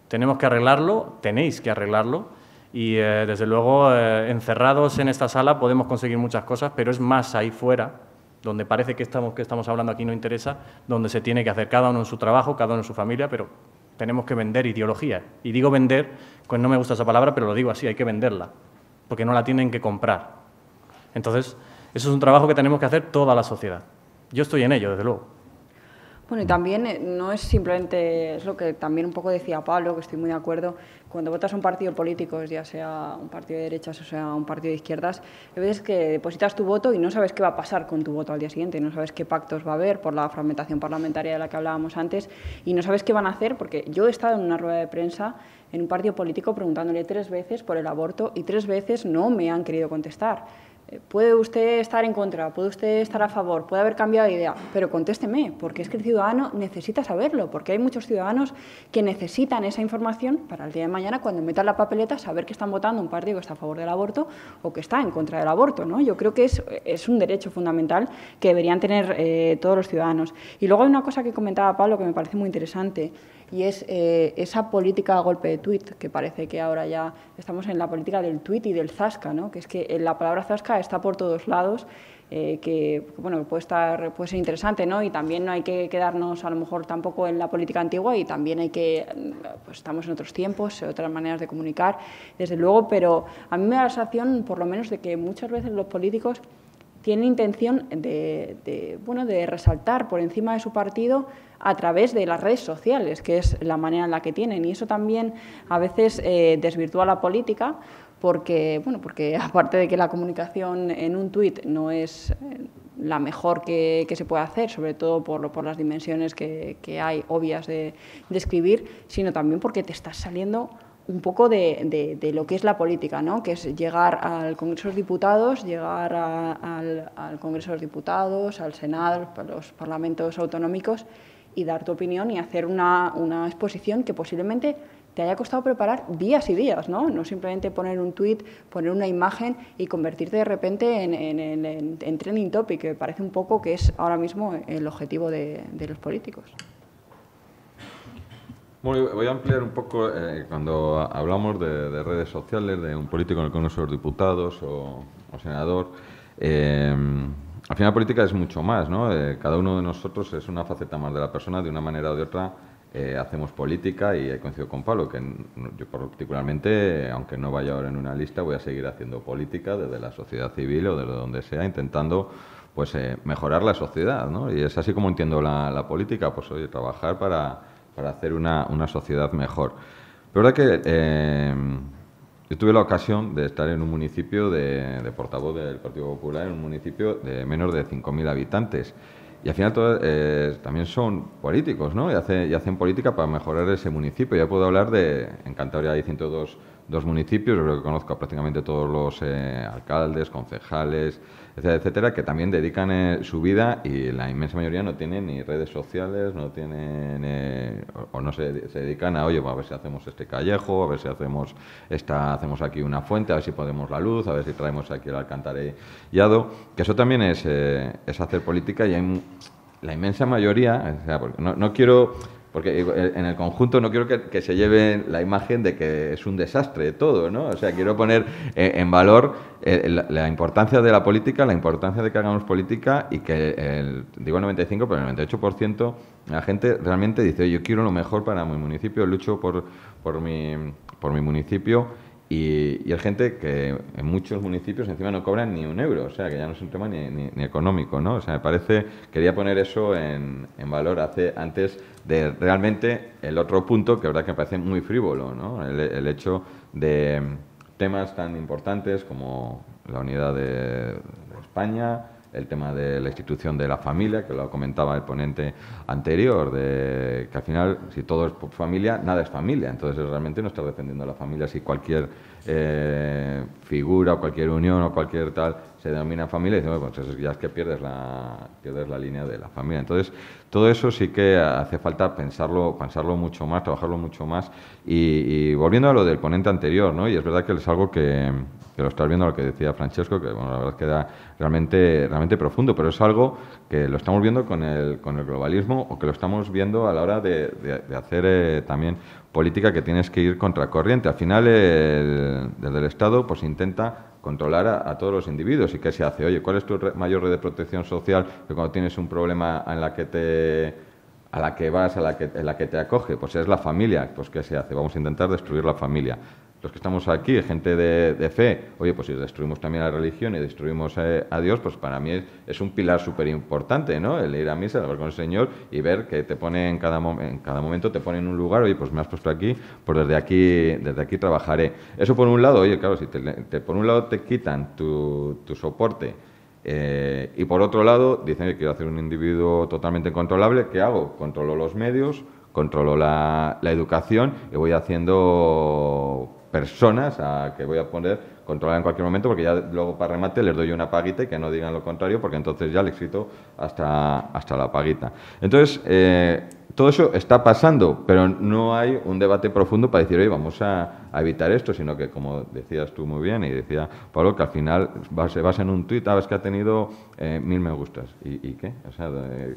tenemos que arreglarlo, tenéis que arreglarlo y desde luego encerrados en esta sala podemos conseguir muchas cosas, pero es más ahí fuera, donde parece que estamos hablando aquí no interesa, donde se tiene que hacer cada uno en su trabajo, cada uno en su familia, pero tenemos que vender ideología. Y digo vender, pues no me gusta esa palabra, pero lo digo así, hay que venderla, porque no la tienen que comprar. Entonces, eso es un trabajo que tenemos que hacer toda la sociedad. Yo estoy en ello, desde luego. Bueno, y también no es simplemente, es lo que también un poco decía Pablo, que estoy muy de acuerdo, cuando votas a un partido político, ya sea un partido de derechas o sea un partido de izquierdas, hay veces que depositas tu voto y no sabes qué va a pasar con tu voto al día siguiente, no sabes qué pactos va a haber por la fragmentación parlamentaria de la que hablábamos antes y no sabes qué van a hacer, porque yo he estado en una rueda de prensa en un partido político preguntándole 3 veces por el aborto y 3 veces no me han querido contestar. Puede usted estar en contra, puede usted estar a favor, puede haber cambiado de idea, pero contésteme, porque es que el ciudadano necesita saberlo, porque hay muchos ciudadanos que necesitan esa información para el día de mañana, cuando metan la papeleta, saber que están votando un partido que está a favor del aborto o que está en contra del aborto, ¿no? Yo creo que es un derecho fundamental que deberían tener todos los ciudadanos. Y luego hay una cosa que comentaba Pablo que me parece muy interesante, y es esa política a golpe de tuit, que parece que ahora ya estamos en la política del tuit y del zasca, ¿no? Que es que la palabra zasca está por todos lados, que bueno, puede ser interesante, ¿no? Y también no hay que quedarnos a lo mejor tampoco en la política antigua y también hay que, pues estamos en otros tiempos, otras maneras de comunicar, desde luego, pero a mí me da la sensación, por lo menos, de que muchas veces los políticos tienen intención de resaltar por encima de su partido a través de las redes sociales, que es la manera en la que tienen. Y eso también a veces desvirtúa la política, porque aparte de que la comunicación en un tuit no es la mejor que se puede hacer, sobre todo por las dimensiones que hay obvias de escribir, sino también porque te estás saliendo un poco de lo que es la política, ¿no? Que es llegar al Congreso de los Diputados, llegar al Congreso de los Diputados, al Senado, a los parlamentos autonómicos y dar tu opinión y hacer una exposición que posiblemente te haya costado preparar días y días, ¿no? No simplemente poner un tuit, poner una imagen y convertirte de repente en trending topic, que parece un poco que es ahora mismo el objetivo de los políticos. Bueno, voy a ampliar un poco, cuando hablamos de redes sociales, de un político en el Congreso de los Diputados o senador, al final política es mucho más, ¿no? Cada uno de nosotros es una faceta más de la persona, de una manera o de otra hacemos política, y he coincidido con Pablo, que yo particularmente, aunque no vaya ahora en una lista, voy a seguir haciendo política desde la sociedad civil o desde donde sea, intentando pues mejorar la sociedad, ¿no? Y es así como entiendo la política, pues oye, trabajar para hacer una sociedad mejor. Pero es verdad que yo tuve la ocasión de estar en un municipio de portavoz del Partido Popular, en un municipio de menos de 5.000 habitantes. Y al final todos también son políticos, ¿no? Y hacen política para mejorar ese municipio. Ya puedo hablar en Cantabria hay 102 municipios, yo creo que conozco a prácticamente todos los alcaldes, concejales, etcétera, etcétera, que también dedican su vida, y la inmensa mayoría no tienen ni redes sociales, no tienen o no se dedican a, oye, pues a ver si hacemos este callejo, a ver si hacemos aquí una fuente, a ver si ponemos la luz, a ver si traemos aquí el alcantarillado, que eso también es hacer política. Y hay la inmensa mayoría, o sea, porque no quiero... Porque en el conjunto no quiero que se lleve la imagen de que es un desastre todo, ¿no? O sea, quiero poner en valor la importancia de la política, la importancia de que hagamos política, y que, digo el 95, pero el 98% de la gente realmente dice, oye, yo quiero lo mejor para mi municipio, lucho por mi municipio. Y hay gente que en muchos municipios encima no cobran ni un euro, o sea, que ya no es un tema ni económico, ¿no? O sea, me parece, quería poner eso en valor antes de realmente el otro punto, que la verdad que me parece muy frívolo, ¿no? El hecho de temas tan importantes como la unidad de España, el tema de la institución de la familia, que lo comentaba el ponente anterior, de que al final, si todo es familia, nada es familia. Entonces, realmente no está defendiendo la familia. Si cualquier figura o cualquier unión o cualquier tal se denomina familia, dice, bueno, pues ya es que pierdes la línea de la familia. Entonces, todo eso sí que hace falta pensarlo mucho más, trabajarlo mucho más. Y volviendo a lo del ponente anterior, ¿no? Y es verdad que es algo que lo estás viendo, lo que decía Francesco, que bueno, la verdad es que da realmente profundo, pero es algo que lo estamos viendo con el globalismo, o que lo estamos viendo a la hora de hacer también política, que tienes que ir contracorriente. Al final, desde el Estado, pues intenta controlar a todos los individuos. ¿Y qué se hace? Oye, ¿cuál es tu mayor red de protección social? Que cuando tienes un problema en la que te acoge, pues es la familia. Pues ¿qué se hace? Vamos a intentar destruir la familia. Los que estamos aquí, gente de fe, oye, pues si destruimos también la religión y destruimos a Dios, pues para mí es un pilar súper importante, ¿no? El ir a misa, el hablar con el Señor y ver que te pone en cada momento, te pone en un lugar, oye, pues me has puesto aquí, pues desde aquí trabajaré. Eso por un lado, oye, claro, si por un lado te quitan tu soporte, y por otro lado dicen que quiero hacer un individuo totalmente controlable, ¿qué hago? Controlo los medios, controlo la educación, y voy haciendo personas a que voy a poner controlar en cualquier momento, porque ya luego para remate les doy una paguita, y que no digan lo contrario, porque entonces ya les quito hasta la paguita. Entonces, todo eso está pasando, pero no hay un debate profundo para decir, oye, vamos a evitar esto, sino que, como decías tú muy bien, y decía Pablo, que al final se basa en un tuit, sabes que ha tenido 1.000 me gustas. ¿Y qué? O sea,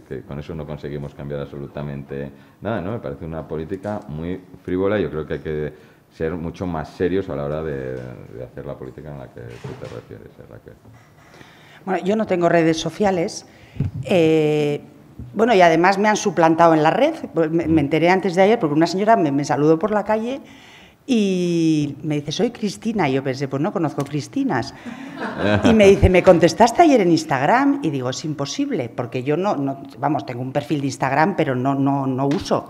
que con eso no conseguimos cambiar absolutamente nada, ¿no? Me parece una política muy frívola, y yo creo que hay que ser mucho más serios a la hora de hacer la política en la que tú te refieres, Raquel. Bueno, yo no tengo redes sociales. Bueno, y además me han suplantado en la red. Me enteré antes de ayer porque una señora me saludó por la calle y me dice, soy Cristina. Y yo pensé, pues no conozco Cristinas. Y me dice, ¿me contestaste ayer en Instagram? Y digo, es imposible, porque yo vamos, tengo un perfil de Instagram, pero no uso.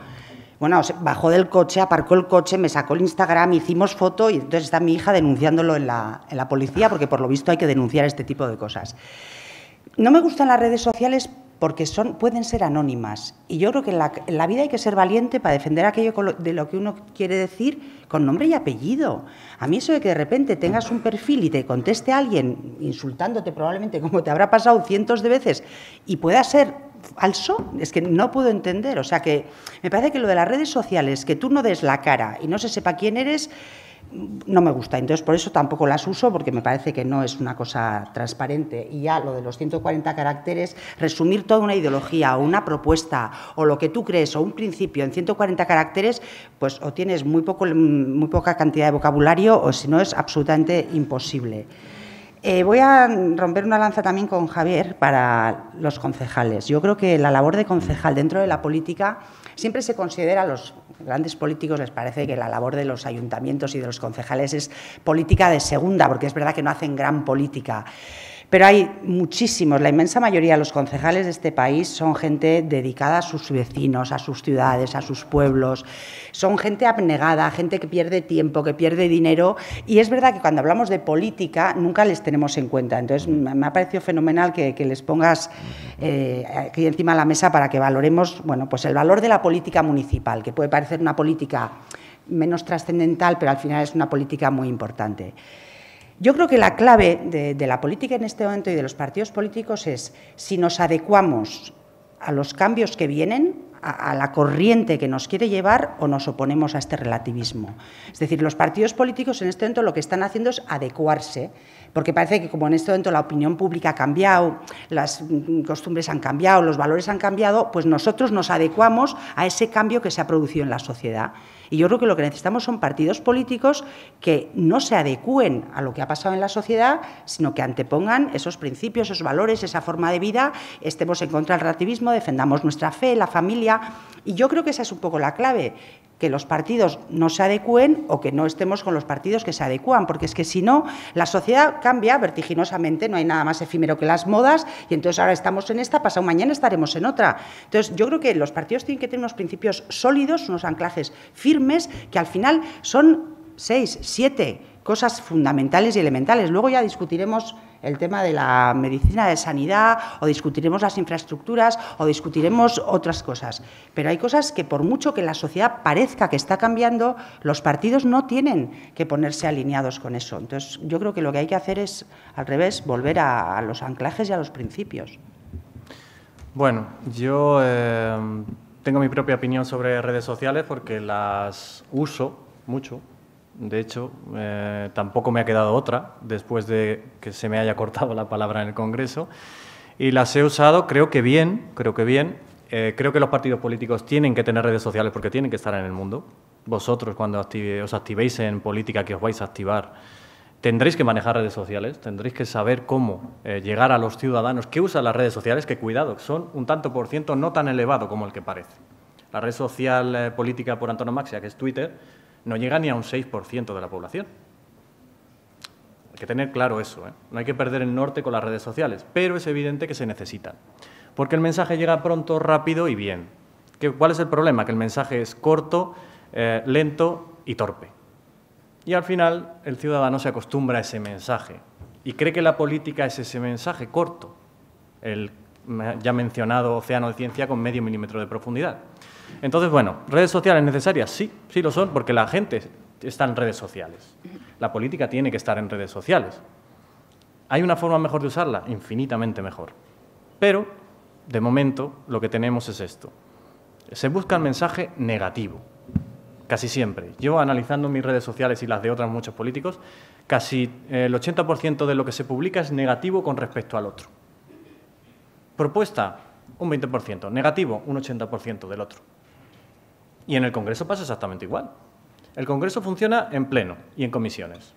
Bueno, bajó del coche, aparcó el coche, me sacó el Instagram, hicimos foto, y entonces está mi hija denunciándolo en la policía, porque por lo visto hay que denunciar este tipo de cosas. No me gustan las redes sociales porque pueden ser anónimas, y yo creo que en la vida hay que ser valiente para defender aquello de lo que uno quiere decir con nombre y apellido. A mí eso de que de repente tengas un perfil y te conteste alguien insultándote probablemente, como te habrá pasado cientos de veces, y pueda ser falso, es que no puedo entender. O sea, que me parece que lo de las redes sociales, que tú no des la cara y no se sepa quién eres, no me gusta. Entonces, por eso tampoco las uso, porque me parece que no es una cosa transparente. Y ya lo de los 140 caracteres, resumir toda una ideología o una propuesta o lo que tú crees o un principio en 140 caracteres, pues o tienes muy poca cantidad de vocabulario o si no es absolutamente imposible. Voy a romper una lanza también con Javier para los concejales. Yo creo que la labor de concejal dentro de la política siempre se considera, a los grandes políticos les parece que la labor de los ayuntamientos y de los concejales es política de segunda, porque es verdad que no hacen gran política. Pero hay muchísimos, la inmensa mayoría de los concejales de este país son gente dedicada a sus vecinos, a sus ciudades, a sus pueblos. Son gente abnegada, gente que pierde tiempo, que pierde dinero. Y es verdad que cuando hablamos de política nunca les tenemos en cuenta. Entonces, me ha parecido fenomenal que les pongas aquí encima de la mesa para que valoremos, bueno, pues el valor de la política municipal, que puede parecer una política menos trascendental, pero al final es una política muy importante. Yo creo que la clave de la política en este momento y de los partidos políticos es si nos adecuamos a los cambios que vienen, a la corriente que nos quiere llevar o nos oponemos a este relativismo. Es decir, los partidos políticos en este momento lo que están haciendo es adecuarse, porque parece que como en este momento la opinión pública ha cambiado, las costumbres han cambiado, los valores han cambiado, pues nosotros nos adecuamos a ese cambio que se ha producido en la sociedad. Y yo creo que lo que necesitamos son partidos políticos que no se adecúen a lo que ha pasado en la sociedad, sino que antepongan esos principios, esos valores, esa forma de vida, estemos en contra del relativismo, defendamos nuestra fe, la familia. Y yo creo que esa es un poco la clave, que los partidos no se adecúen o que no estemos con los partidos que se adecúan, porque es que si no, la sociedad cambia vertiginosamente, no hay nada más efímero que las modas, y entonces ahora estamos en esta, pasado mañana estaremos en otra. Entonces, yo creo que los partidos tienen que tener unos principios sólidos, unos anclajes firmes, que al final son 6, 7 cosas fundamentales y elementales. Luego ya discutiremos el tema de la medicina de sanidad, o discutiremos las infraestructuras, o discutiremos otras cosas. Pero hay cosas que, por mucho que la sociedad parezca que está cambiando, los partidos no tienen que ponerse alineados con eso. Entonces, yo creo que lo que hay que hacer es, al revés, volver a los anclajes y a los principios. Bueno, yo tengo mi propia opinión sobre redes sociales porque las uso mucho. De hecho, tampoco me ha quedado otra después de que se me haya cortado la palabra en el Congreso. Y las he usado, creo que bien. Creo que los partidos políticos tienen que tener redes sociales porque tienen que estar en el mundo. Vosotros, cuando os activéis en política, que os vais a activar, tendréis que manejar redes sociales, tendréis que saber cómo llegar a los ciudadanos que usan las redes sociales, que cuidado, son un tanto por ciento no tan elevado como el que parece. La red social política por antonomasia, que es Twitter, no llega ni a un 6% de la población. Hay que tener claro eso, ¿eh? No hay que perder el norte con las redes sociales, pero es evidente que se necesitan, porque el mensaje llega pronto, rápido y bien. ¿Cuál es el problema? Que el mensaje es corto, lento y torpe. Y al final el ciudadano se acostumbra a ese mensaje y cree que la política es ese mensaje corto, el ya mencionado océano de ciencia con medio milímetro de profundidad. Entonces, bueno, ¿redes sociales necesarias? Sí, sí lo son, porque la gente está en redes sociales. La política tiene que estar en redes sociales. ¿Hay una forma mejor de usarla? Infinitamente mejor. Pero, de momento, lo que tenemos es esto. Se busca el mensaje negativo, casi siempre. Yo, analizando mis redes sociales y las de otros muchos políticos, casi el 80% de lo que se publica es negativo con respecto al otro. Propuesta, un 20%. Negativo, un 80% del otro. Y en el Congreso pasa exactamente igual. El Congreso funciona en pleno y en comisiones,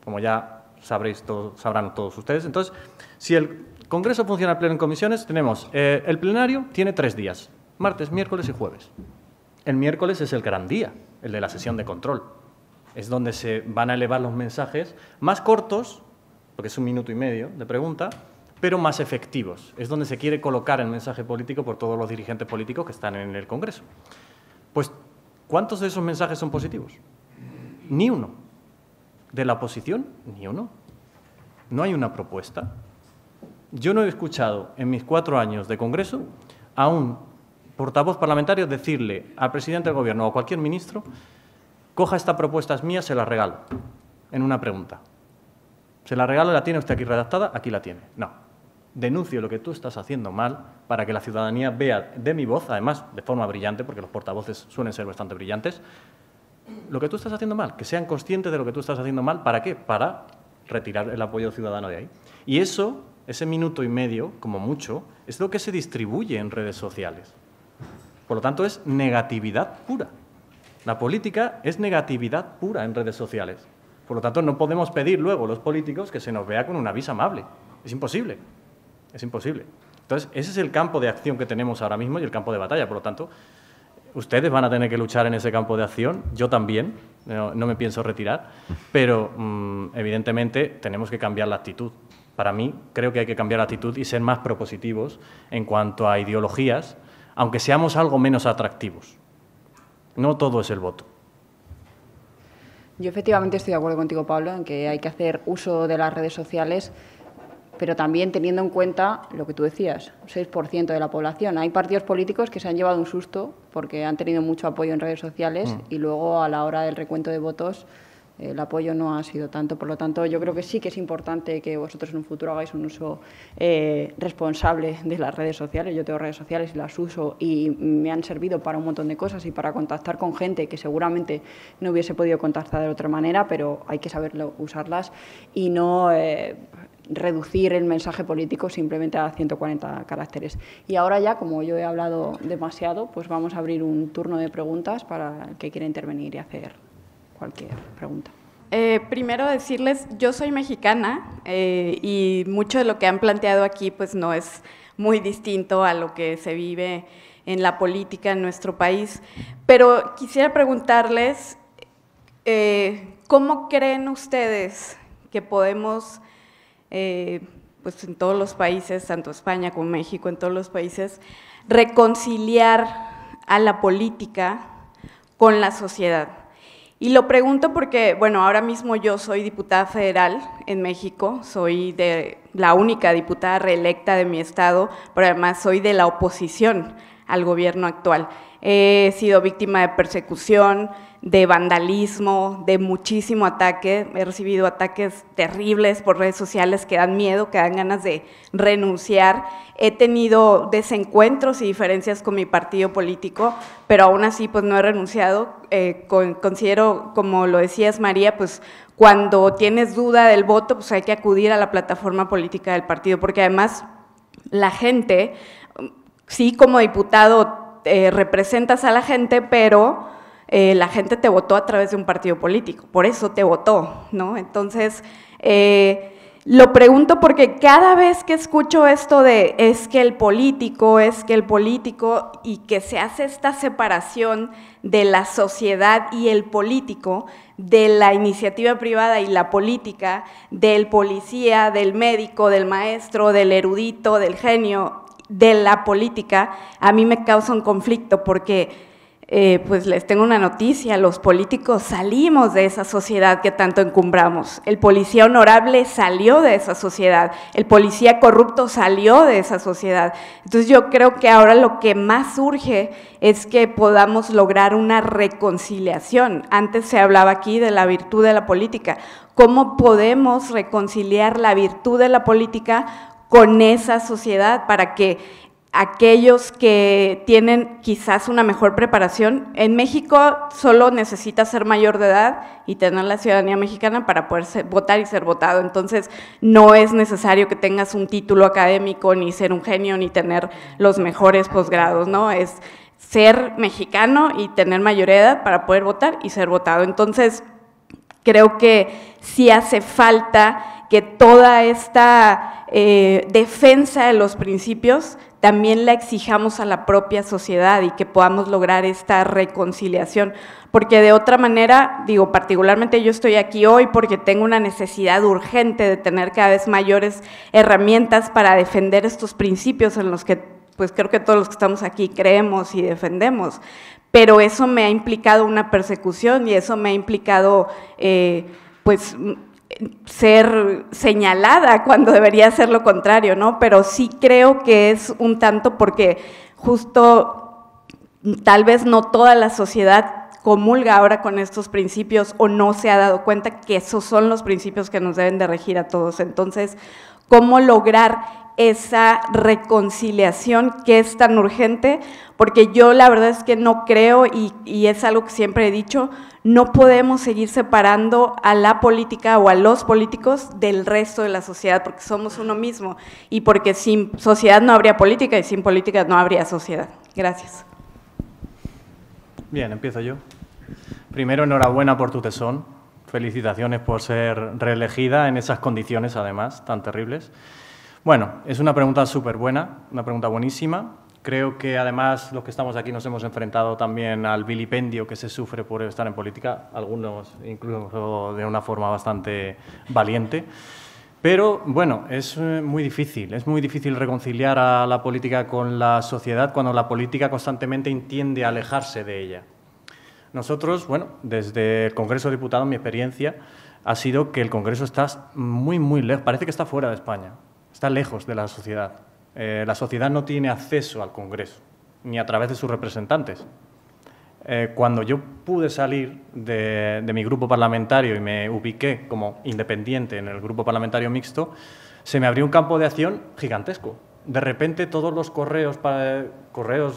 como ya sabrán todos ustedes. Entonces, si el Congreso funciona en pleno en comisiones, tenemos el plenario tiene 3 días, martes, miércoles y jueves. El miércoles es el gran día, el de la sesión de control. Es donde se van a elevar los mensajes más cortos, porque es 1 minuto y medio de pregunta, pero más efectivos. Es donde se quiere colocar el mensaje político por todos los dirigentes políticos que están en el Congreso. Pues, ¿cuántos de esos mensajes son positivos? Ni uno. ¿De la oposición? Ni uno. No hay una propuesta. Yo no he escuchado en mis 4 años de Congreso a un portavoz parlamentario decirle al presidente del Gobierno o a cualquier ministro: coja esta propuesta, es mía, se la regalo, en una pregunta. Se la regalo, la tiene usted aquí redactada, aquí la tiene. No. Denuncio lo que tú estás haciendo mal para que la ciudadanía vea de mi voz, además de forma brillante, porque los portavoces suelen ser bastante brillantes, lo que tú estás haciendo mal, que sean conscientes de lo que tú estás haciendo mal. ¿Para qué? Para retirar el apoyo ciudadano de ahí. Y eso, ese minuto y medio, como mucho, es lo que se distribuye en redes sociales. Por lo tanto, es negatividad pura. La política es negatividad pura en redes sociales. Por lo tanto, no podemos pedir luego los políticos que se nos vea con una vis amable. Es imposible. Es imposible. Entonces, ese es el campo de acción que tenemos ahora mismo y el campo de batalla. Por lo tanto, ustedes van a tener que luchar en ese campo de acción. Yo también. No me pienso retirar. Pero, evidentemente, tenemos que cambiar la actitud. Para mí, creo que hay que cambiar la actitud y ser más propositivos en cuanto a ideologías, aunque seamos algo menos atractivos. No todo es el voto. Yo efectivamente estoy de acuerdo contigo, Pablo, en que hay que hacer uso de las redes sociales, pero también teniendo en cuenta lo que tú decías, 6% de la población. Hay partidos políticos que se han llevado un susto porque han tenido mucho apoyo en redes sociales y luego a la hora del recuento de votos el apoyo no ha sido tanto. Por lo tanto, yo creo que sí que es importante que vosotros en un futuro hagáis un uso responsable de las redes sociales. Yo tengo redes sociales y las uso y me han servido para un montón de cosas y para contactar con gente que seguramente no hubiese podido contactar de otra manera, pero hay que saber usarlas y no reducir el mensaje político simplemente a 140 caracteres. Y ahora ya, como yo he hablado demasiado, pues vamos a abrir un turno de preguntas para el que quiera intervenir y hacer cualquier pregunta. Primero decirles, yo soy mexicana y mucho de lo que han planteado aquí pues no es muy distinto a lo que se vive en la política en nuestro país, pero quisiera preguntarles, ¿cómo creen ustedes que podemos, pues en todos los países, tanto España como México, en todos los países, reconciliar a la política con la sociedad? Y lo pregunto porque, bueno, ahora mismo yo soy diputada federal en México, soy la única diputada reelecta de mi estado, pero además soy de la oposición al gobierno actual. He sido víctima de persecución, de vandalismo, de muchísimo ataque. He recibido ataques terribles por redes sociales que dan miedo, que dan ganas de renunciar. He tenido desencuentros y diferencias con mi partido político, pero aún así pues no he renunciado. Considero, como lo decías María, pues cuando tienes duda del voto, pues hay que acudir a la plataforma política del partido, porque además la gente, sí como diputado representas a la gente, pero la gente te votó a través de un partido político, por eso te votó, ¿no? Entonces, lo pregunto porque cada vez que escucho esto de es que el político, y que se hace esta separación de la sociedad y el político, de la iniciativa privada y la política, del policía, del médico, del maestro, del erudito, del genio, de la política, a mí me causa un conflicto porque pues les tengo una noticia, los políticos salimos de esa sociedad que tanto encumbramos, el policía honorable salió de esa sociedad, el policía corrupto salió de esa sociedad. Entonces yo creo que ahora lo que más urge es que podamos lograr una reconciliación. Antes se hablaba aquí de la virtud de la política, ¿cómo podemos reconciliar la virtud de la política con esa sociedad para que aquellos que tienen quizás una mejor preparación? En México solo necesitas ser mayor de edad y tener la ciudadanía mexicana para poder votar y ser votado, entonces no es necesario que tengas un título académico, ni ser un genio, ni tener los mejores posgrados, ¿no? Es ser mexicano y tener mayoría de edad para poder votar y ser votado. Entonces, creo que sí hace falta que toda esta defensa de los principios también la exijamos a la propia sociedad y que podamos lograr esta reconciliación, porque de otra manera, digo, particularmente yo estoy aquí hoy porque tengo una necesidad urgente de tener cada vez mayores herramientas para defender estos principios en los que pues creo que todos los que estamos aquí creemos y defendemos, pero eso me ha implicado una persecución y eso me ha implicado pues ser señalada cuando debería ser lo contrario, ¿no? Pero sí creo que es un tanto porque justo tal vez no toda la sociedad comulga ahora con estos principios o no se ha dado cuenta que esos son los principios que nos deben de regir a todos. Entonces, ¿cómo lograr esa reconciliación que es tan urgente? Porque yo la verdad es que no creo, y es algo que siempre he dicho, no podemos seguir separando a la política o a los políticos del resto de la sociedad, porque somos uno mismo y porque sin sociedad no habría política y sin política no habría sociedad. Gracias. Bien, empiezo yo. Primero, enhorabuena por tu tesón. Felicitaciones por ser reelegida en esas condiciones, además, tan terribles. Bueno, es una pregunta súper buena, una pregunta buenísima. Creo que, además, los que estamos aquí nos hemos enfrentado también al vilipendio que se sufre por estar en política, algunos incluso de una forma bastante valiente. Pero, bueno, es muy difícil reconciliar a la política con la sociedad cuando la política constantemente tiende a alejarse de ella. Nosotros, bueno, desde el Congreso de Diputados, mi experiencia ha sido que el Congreso está muy lejos, parece que está fuera de España, está lejos de la sociedad. La sociedad no tiene acceso al Congreso, ni a través de sus representantes. Cuando yo pude salir de mi grupo parlamentario y me ubiqué como independiente en el grupo parlamentario mixto, se me abrió un campo de acción gigantesco. De repente todos los correos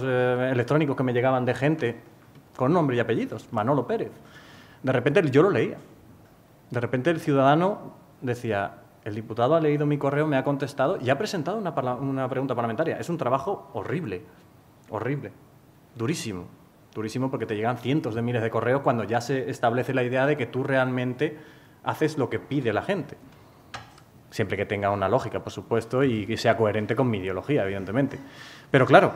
electrónicos que me llegaban de gente con nombre y apellidos, Manolo Pérez, de repente yo lo leía. De repente el ciudadano decía, el diputado ha leído mi correo, me ha contestado y ha presentado una pregunta parlamentaria. Es un trabajo horrible, durísimo porque te llegan cientos de miles de correos cuando ya se establece la idea de que tú realmente haces lo que pide la gente. Siempre que tenga una lógica, por supuesto, y que sea coherente con mi ideología, evidentemente. Pero claro,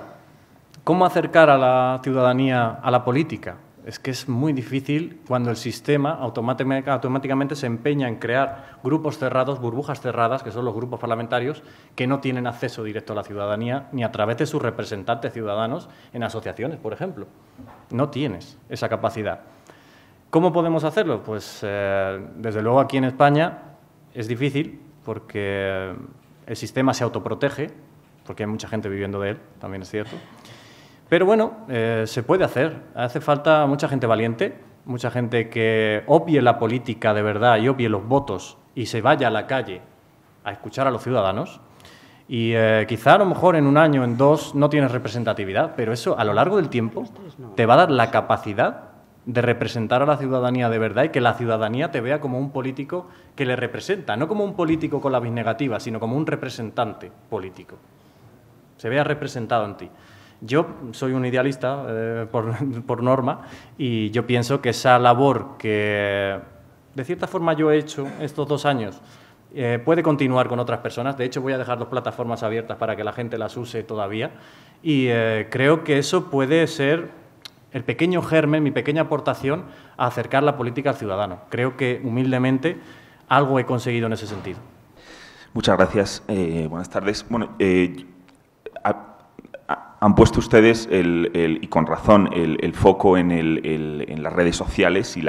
¿cómo acercar a la ciudadanía a la política? Es que es muy difícil cuando el sistema automáticamente se empeña en crear grupos cerrados, burbujas cerradas, que son los grupos parlamentarios, que no tienen acceso directo a la ciudadanía ni a través de sus representantes ciudadanos en asociaciones, por ejemplo. No tienes esa capacidad. ¿Cómo podemos hacerlo? Pues, desde luego, aquí en España es difícil porque el sistema se autoprotege, porque hay mucha gente viviendo de él, también es cierto. Pero bueno, se puede hacer. Hace falta mucha gente valiente, mucha gente que obvie la política de verdad y obvie los votos y se vaya a la calle a escuchar a los ciudadanos. Y quizá a lo mejor en un año, en dos, no tienes representatividad, pero eso a lo largo del tiempo te va a dar la capacidad de representar a la ciudadanía de verdad y que la ciudadanía te vea como un político que le representa, no como un político con la vis negativa, sino como un representante político. Se vea representado en ti. Yo soy un idealista por norma y yo pienso que esa labor que de cierta forma yo he hecho estos 2 años puede continuar con otras personas. De hecho, voy a dejar 2 plataformas abiertas para que la gente las use todavía y creo que eso puede ser el pequeño germen, mi pequeña aportación a acercar la política al ciudadano. Creo que humildemente algo he conseguido en ese sentido. Muchas gracias. Buenas tardes. Bueno, han puesto ustedes, y con razón, el foco en las redes sociales y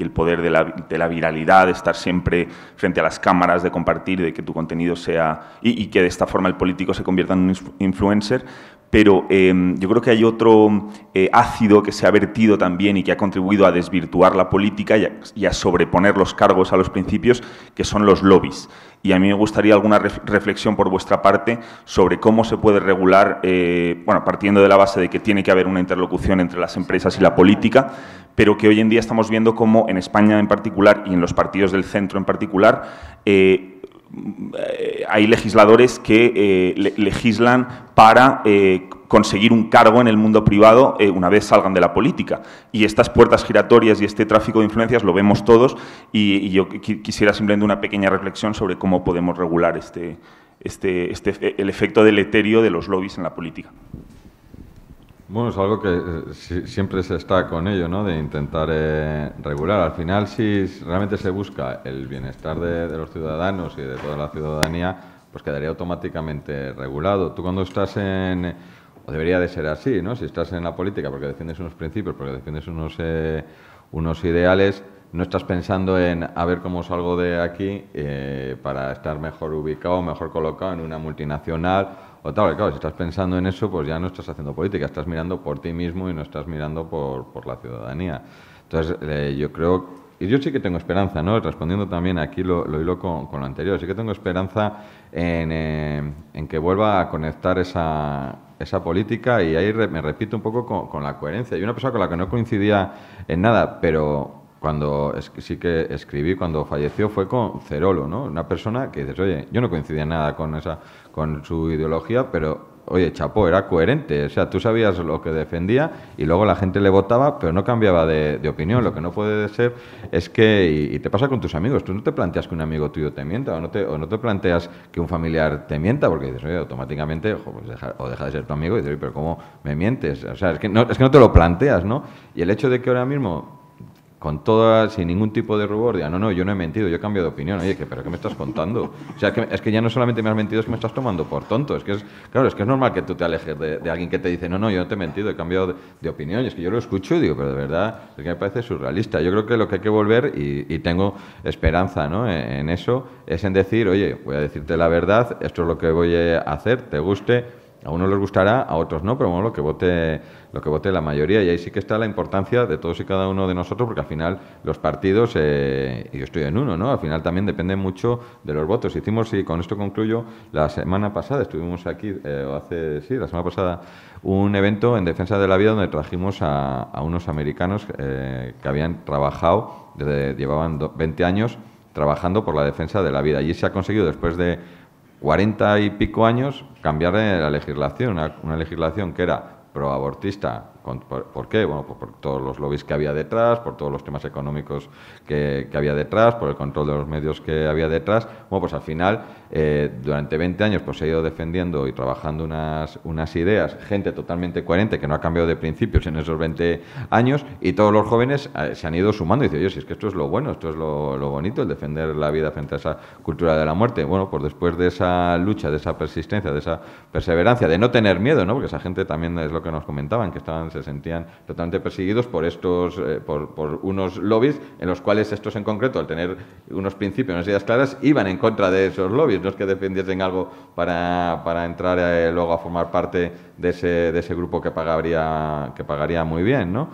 el poder de la viralidad, de estar siempre frente a las cámaras, de compartir, de que tu contenido sea... y que de esta forma el político se convierta en un influencer. Pero yo creo que hay otro ácido que se ha vertido también y que ha contribuido a desvirtuar la política y a sobreponer los cargos a los principios, que son los lobbies. Y a mí me gustaría alguna reflexión por vuestra parte sobre cómo se puede regular, bueno, partiendo de la base de que tiene que haber una interlocución entre las empresas y la política, pero que hoy en día estamos viendo cómo en España en particular y en los partidos del centro en particular hay legisladores que legislan para conseguir un cargo en el mundo privado una vez salgan de la política. Y estas puertas giratorias y este tráfico de influencias lo vemos todos y yo quisiera simplemente una pequeña reflexión sobre cómo podemos regular el efecto deleterio de los lobbies en la política. Bueno, es algo que siempre se está con ello, ¿no? De intentar regular. Al final, si realmente se busca el bienestar de los ciudadanos y de toda la ciudadanía, pues quedaría automáticamente regulado. Tú cuando estás o debería de ser así, ¿no? Si estás en la política porque defiendes unos principios, porque defiendes unos ideales, no estás pensando en a ver cómo salgo de aquí para estar mejor ubicado, mejor colocado en una multinacional o tal. Claro, si estás pensando en eso, pues ya no estás haciendo política, estás mirando por ti mismo y no estás mirando por la ciudadanía. Entonces, yo creo, y yo sí que tengo esperanza, ¿no? Respondiendo también aquí lo hilo con lo anterior, sí que tengo esperanza en que vuelva a conectar esa esa política y ahí me repito un poco con la coherencia. Y una persona con la que no coincidía en nada, pero cuando sí que escribí, cuando falleció, fue con Cerolo, ¿no? Una persona que dices, oye, yo no coincidía en nada con su ideología, pero oye, chapó, era coherente, o sea, tú sabías lo que defendía y luego la gente le votaba, pero no cambiaba de opinión. Lo que no puede ser es que, y te pasa con tus amigos, tú no te planteas que un amigo tuyo te mienta o no te planteas que un familiar te mienta, porque dices, oye, automáticamente, pues deja de ser tu amigo y dices, oye, pero ¿cómo me mientes? O sea, es que no te lo planteas, ¿no? Y el hecho de que ahora mismo, con toda, sin ningún tipo de rubor, diga, no, yo no he mentido, yo he cambiado de opinión. Oye, ¿pero qué me estás contando? O sea, es que ya no solamente me has mentido, es que me estás tomando por tonto. Es que es normal que tú te alejes de alguien que te dice, no, yo no te he mentido, he cambiado de opinión. Y es que yo lo escucho y digo, pero de verdad, es que me parece surrealista. Yo creo que lo que hay que volver, y tengo esperanza, ¿no?, en eso, es en decir, oye, voy a decirte la verdad, esto es lo que voy a hacer, te guste. A unos les gustará, a otros no, pero bueno, lo que vote la mayoría. Y ahí sí que está la importancia de todos y cada uno de nosotros, porque al final los partidos, y yo estoy en uno, ¿no? Al final también depende mucho de los votos. Hicimos, y con esto concluyo, la semana pasada, estuvimos aquí, la semana pasada, un evento en defensa de la vida donde trajimos a unos americanos que habían trabajado, llevaban 20 años trabajando por la defensa de la vida. Y se ha conseguido, después de 40 y pico años, cambiar la legislación, una legislación que era proabortista. ¿Por qué? Bueno, pues por todos los lobbies que había detrás, por todos los temas económicos que había detrás, por el control de los medios que había detrás. Bueno, pues al final, durante 20 años, pues se ha ido defendiendo y trabajando unas ideas, gente totalmente coherente, que no ha cambiado de principios en esos 20 años, y todos los jóvenes se han ido sumando y dicen, oye, si es que esto es lo bueno, esto es lo bonito, el defender la vida frente a esa cultura de la muerte. Bueno, pues después de esa lucha, de esa persistencia, de esa perseverancia, de no tener miedo, ¿no? Porque esa gente también es lo que nos comentaban, que se sentían totalmente perseguidos por por unos lobbies en los cuales estos en concreto, al tener unos principios, unas ideas claras, iban en contra de esos lobbies. No es que defendiesen algo para entrar luego a formar parte de ese grupo que pagaría muy bien, ¿no?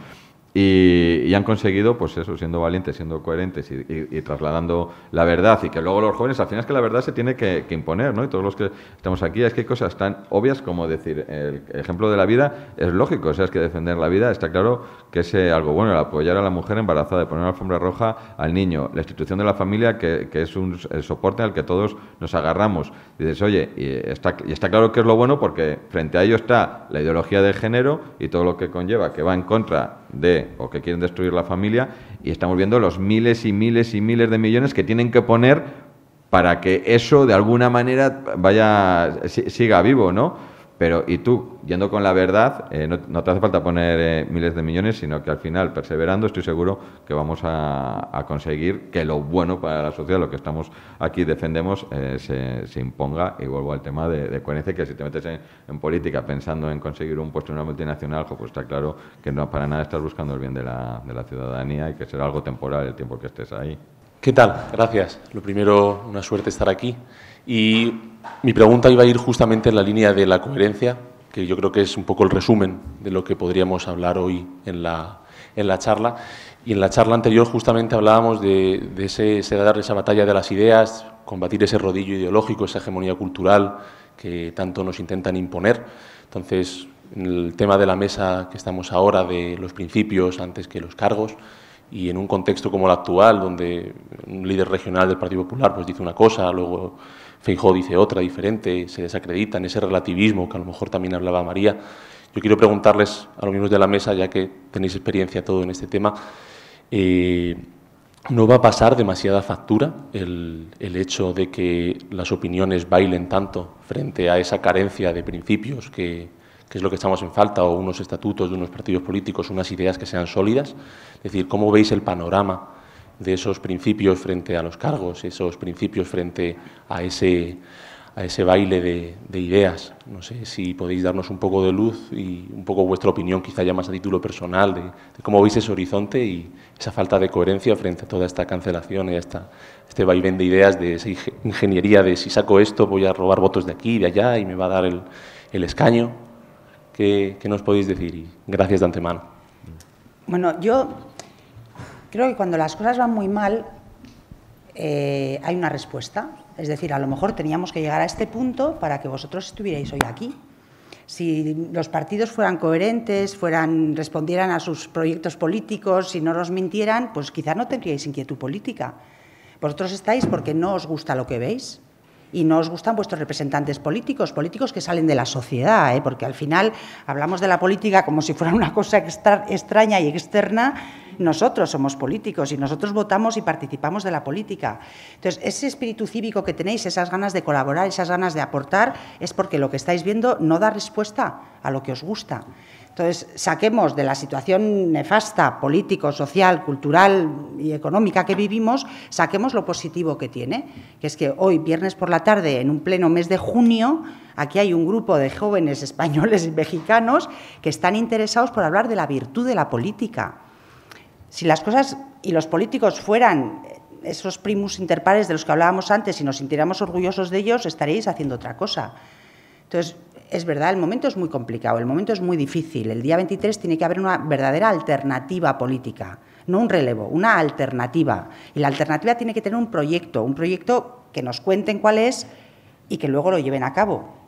Y han conseguido, pues eso, siendo valientes, siendo coherentes y trasladando la verdad, y que luego los jóvenes, al final es que la verdad se tiene que imponer, ¿no? Y todos los que estamos aquí, es que hay cosas tan obvias como decir, el ejemplo de la vida es lógico, o sea, es que defender la vida está claro que es algo bueno, el apoyar a la mujer embarazada, de poner una alfombra roja al niño, la institución de la familia, que es el soporte al que todos nos agarramos. Y dices, oye, y está claro que es lo bueno, porque frente a ello está la ideología de género y todo lo que conlleva, que va en contra o que quieren destruir la familia, y estamos viendo los miles y miles y miles de millones que tienen que poner para que eso de alguna manera siga vivo, ¿no? Pero, y tú, yendo con la verdad, no te hace falta poner miles de millones, sino que al final, perseverando, estoy seguro que vamos a conseguir que lo bueno para la sociedad, lo que estamos aquí defendemos, se imponga. Y vuelvo al tema de coherencia, que si te metes en política pensando en conseguir un puesto en una multinacional, pues está claro que no para nada estás buscando el bien de la ciudadanía, y que será algo temporal el tiempo que estés ahí. ¿Qué tal? Gracias. Lo primero, una suerte estar aquí. Y mi pregunta iba a ir justamente en la línea de la coherencia, que yo creo que es un poco el resumen de lo que podríamos hablar hoy en la charla. Y en la charla anterior justamente hablábamos de dar esa batalla de las ideas, combatir ese rodillo ideológico, esa hegemonía cultural que tanto nos intentan imponer. Entonces, en el tema de la mesa que estamos ahora, de los principios antes que los cargos, y en un contexto como el actual, donde un líder regional del Partido Popular pues dice una cosa, luego Feijóo dice otra diferente, se desacredita en ese relativismo que a lo mejor también hablaba María. Yo quiero preguntarles a los miembros de la mesa, ya que tenéis experiencia todo en este tema, ¿no va a pasar demasiada factura el hecho de que las opiniones bailen tanto frente a esa carencia de principios que es lo que estamos en falta, o unos estatutos de unos partidos políticos, unas ideas que sean sólidas? Es decir, ¿cómo veis el panorama de esos principios frente a los cargos, esos principios frente a ese baile de ideas? No sé si podéis darnos un poco de luz y un poco vuestra opinión, quizá ya más a título personal, de cómo veis ese horizonte y esa falta de coherencia frente a toda esta cancelación y a este vaivén de ideas, de esa ingeniería de si saco esto voy a robar votos de aquí y de allá y me va a dar el escaño. ¿Qué nos podéis decir? Y gracias de antemano. Bueno, yo creo que cuando las cosas van muy mal hay una respuesta. Es decir, a lo mejor teníamos que llegar a este punto para que vosotros estuvierais hoy aquí. Si los partidos fueran coherentes, respondieran a sus proyectos políticos, si no nos mintieran, pues quizás no tendríais inquietud política. Vosotros estáis porque no os gusta lo que veis y no os gustan vuestros representantes políticos que salen de la sociedad, porque al final hablamos de la política como si fuera una cosa extraña y externa. Nosotros somos políticos y nosotros votamos y participamos de la política. Entonces, ese espíritu cívico que tenéis, esas ganas de colaborar, esas ganas de aportar, es porque lo que estáis viendo no da respuesta a lo que os gusta. Entonces, saquemos de la situación nefasta, político, social, cultural y económica que vivimos, saquemos lo positivo que tiene, que es que hoy, viernes por la tarde, en un pleno mes de junio, aquí hay un grupo de jóvenes españoles y mexicanos que están interesados por hablar de la virtud de la política. Si las cosas y los políticos fueran esos primus inter pares de los que hablábamos antes y nos sintiéramos orgullosos de ellos, estaríais haciendo otra cosa. Entonces, es verdad, el momento es muy complicado, el momento es muy difícil. El día 23 tiene que haber una verdadera alternativa política, no un relevo, una alternativa. Y la alternativa tiene que tener un proyecto que nos cuenten cuál es y que luego lo lleven a cabo.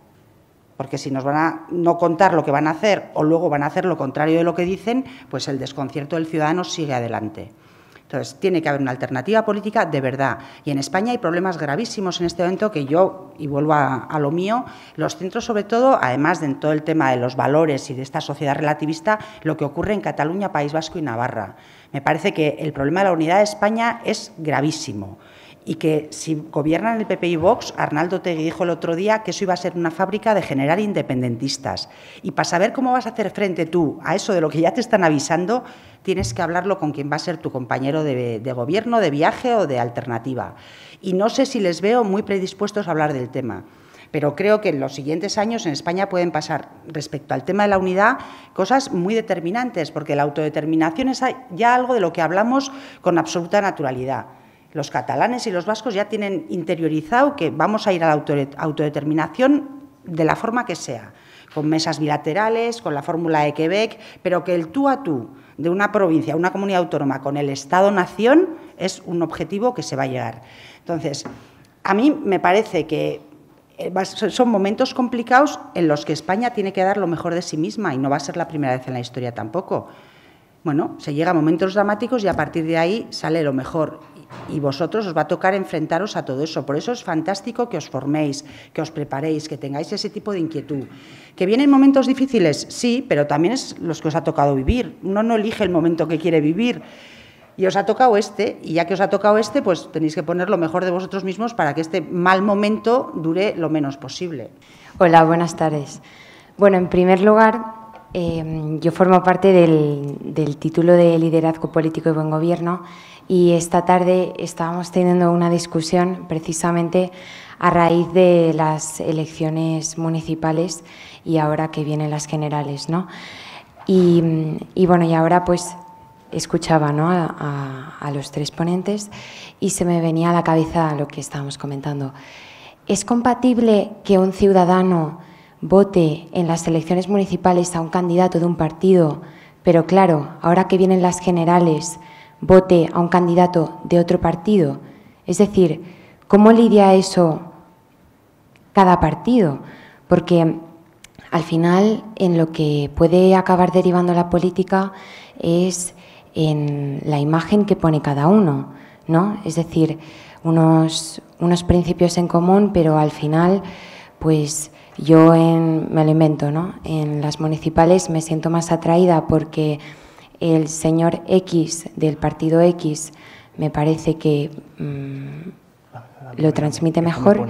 Porque si nos van a no contar lo que van a hacer o luego van a hacer lo contrario de lo que dicen, pues el desconcierto del ciudadano sigue adelante. Entonces, tiene que haber una alternativa política de verdad. Y en España hay problemas gravísimos en este momento que yo, y vuelvo a lo mío, los centros sobre todo, además de en todo el tema de los valores y de esta sociedad relativista, lo que ocurre en Cataluña, País Vasco y Navarra. Me parece que el problema de la unidad de España es gravísimo. Y que si gobiernan el PP y Vox, Arnaldo Otegi dijo el otro día que eso iba a ser una fábrica de generar independentistas. Y para saber cómo vas a hacer frente tú a eso de lo que ya te están avisando, tienes que hablarlo con quien va a ser tu compañero de gobierno, de viaje o de alternativa. Y no sé si les veo muy predispuestos a hablar del tema, pero creo que en los siguientes años en España pueden pasar, respecto al tema de la unidad, cosas muy determinantes, porque la autodeterminación es ya algo de lo que hablamos con absoluta naturalidad. Los catalanes y los vascos ya tienen interiorizado que vamos a ir a la autodeterminación de la forma que sea, con mesas bilaterales, con la fórmula de Quebec, pero que el tú a tú de una provincia, una comunidad autónoma con el Estado-nación es un objetivo que se va a llegar. Entonces, a mí me parece que son momentos complicados en los que España tiene que dar lo mejor de sí misma y no va a ser la primera vez en la historia tampoco. Bueno, se llega a momentos dramáticos y a partir de ahí sale lo mejor. Y vosotros os va a tocar enfrentaros a todo eso. Por eso es fantástico que os forméis, que os preparéis, que tengáis ese tipo de inquietud. ¿Que vienen momentos difíciles? Sí, pero también es los que os ha tocado vivir. Uno no elige el momento que quiere vivir. Y os ha tocado y ya que os ha tocado pues tenéis que poner lo mejor de vosotros mismos para que este mal momento dure lo menos posible. Hola, buenas tardes. Bueno, en primer lugar, yo formo parte del título de Liderazgo Político y Buen Gobierno y esta tarde estábamos teniendo una discusión precisamente a raíz de las elecciones municipales y ahora que vienen las generales, ¿no? Y bueno, y ahora pues escuchaba, ¿no?, a los tres ponentes y se me venía a la cabeza lo que estábamos comentando. ¿Es compatible que un ciudadano vote en las elecciones municipales a un candidato de un partido, pero claro, ahora que vienen las generales, vote a un candidato de otro partido? Es decir, ¿cómo lidia eso cada partido? Porque al final en lo que puede acabar derivando la política es en la imagen que pone cada uno, ¿no? Es decir, unos principios en común, pero al final, pues yo me lo invento, ¿no? En las municipales me siento más atraída porque el señor X del partido X me parece que lo transmite mejor